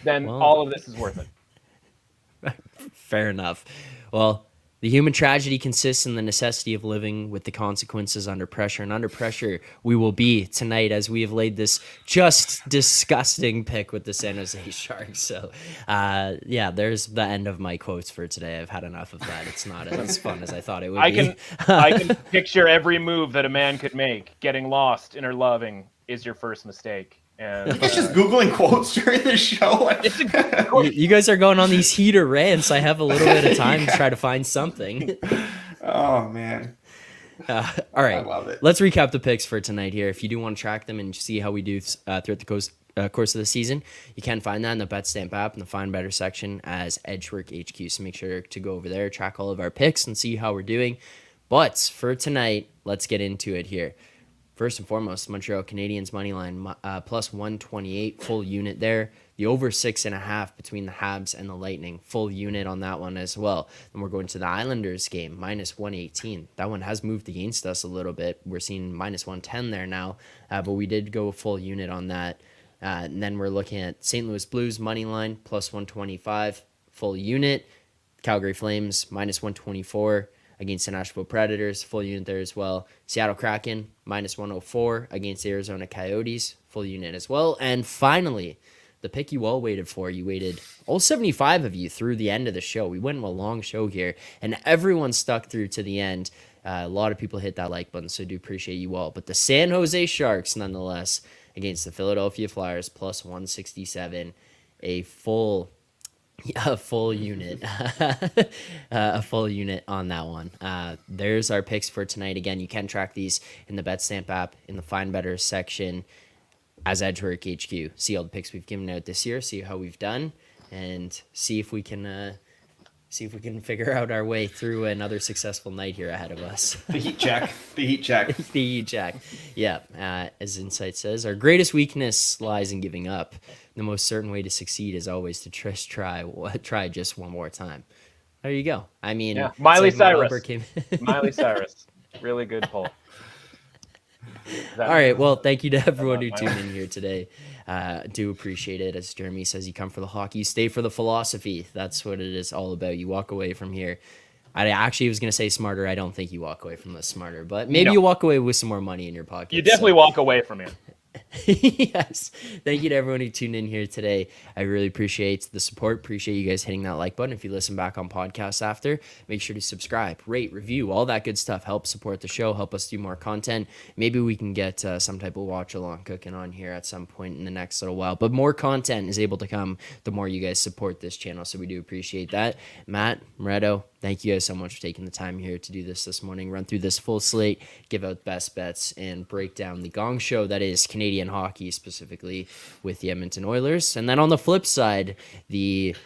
Then all of this is worth it. Fair enough. Well, The human tragedy consists in the necessity of living with the consequences under pressure, and under pressure we will be tonight as we have laid this just disgusting pick with the San Jose Sharks. So, yeah, there's the end of my quotes for today. I've had enough of that. It's not as fun as I thought it would be. I can picture every move that a man could make. Getting lost in her loving is your first mistake. And You guys just Googling quotes during the show. You guys are going on these heater rants. I have a little bit of time to try to find something. Oh, man. All right, I love it. Let's recap the picks for tonight here. If you do want to track them and see how we do throughout the course of the season, you can find that in the BetStamp app in the Find Better section as Edgework HQ. So make sure to go over there, track all of our picks, and see how we're doing. But for tonight, let's get into it here. First and foremost, Montreal Canadiens money line plus 128, full unit there. The over 6.5 between the Habs and the Lightning, full unit on that one as well. Then we're going to the Islanders game, minus 118. That one has moved against us a little bit. We're seeing minus 110 there now, but we did go full unit on that. And then we're looking at St. Louis Blues money line plus 125, full unit. Calgary Flames minus 124. Against the Nashville Predators, full unit there as well. Seattle Kraken, minus 104 against the Arizona Coyotes, full unit as well. And finally, the pick you all waited for. You waited, all 75 of you, through the end of the show. We went a long show here, and everyone stuck through to the end. A lot of people hit that like button, so I do appreciate you all. But the San Jose Sharks, nonetheless, against the Philadelphia Flyers, plus 167, a full unit a full unit on that one. There's our picks for tonight. Again, you can track these in the BetStamp app in the Find Better section as Edgework HQ. See all the picks we've given out this year, see how we've done, and see if we can figure out our way through another successful night here ahead of us. The heat check. The heat check. Yeah, as Insight says, our greatest weakness lies in giving up. The most certain way to succeed is always to try just one more time. There you go. I mean, yeah. Miley Cyrus. Miley Cyrus. Really good pull. All right. Well, thank you to everyone who tuned in here today. Do appreciate it. As Jeremy says, you come for the hockey, you stay for the philosophy. That's what it is all about. You walk away from here. I actually was going to say smarter. I don't think you walk away from this smarter, but maybe you walk away with some more money in your pocket. You definitely walk away from it. Yes. Thank you to everyone who tuned in here today. I really appreciate the support. Appreciate you guys hitting that like button. If you listen back on podcasts after, make sure to subscribe, rate, review, all that good stuff. Help support the show. Help us do more content. Maybe we can get some type of watch along cooking on here at some point in the next little while. But more content is able to come the more you guys support this channel. So we do appreciate that. Matt, Moretto, thank you guys so much for taking the time here to do this morning, run through this full slate, give out best bets, and break down the gong show that is Canadian hockey, specifically with the Edmonton Oilers. And then on the flip side, the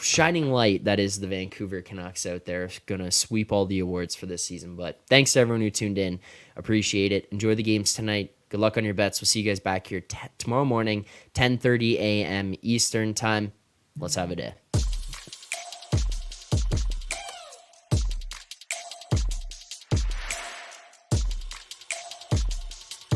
shining light that is the Vancouver Canucks out there, going to sweep all the awards for this season. But thanks to everyone who tuned in. Appreciate it. Enjoy the games tonight. Good luck on your bets. We'll see you guys back here tomorrow morning, 10:30 a.m. Eastern time. Let's have a day.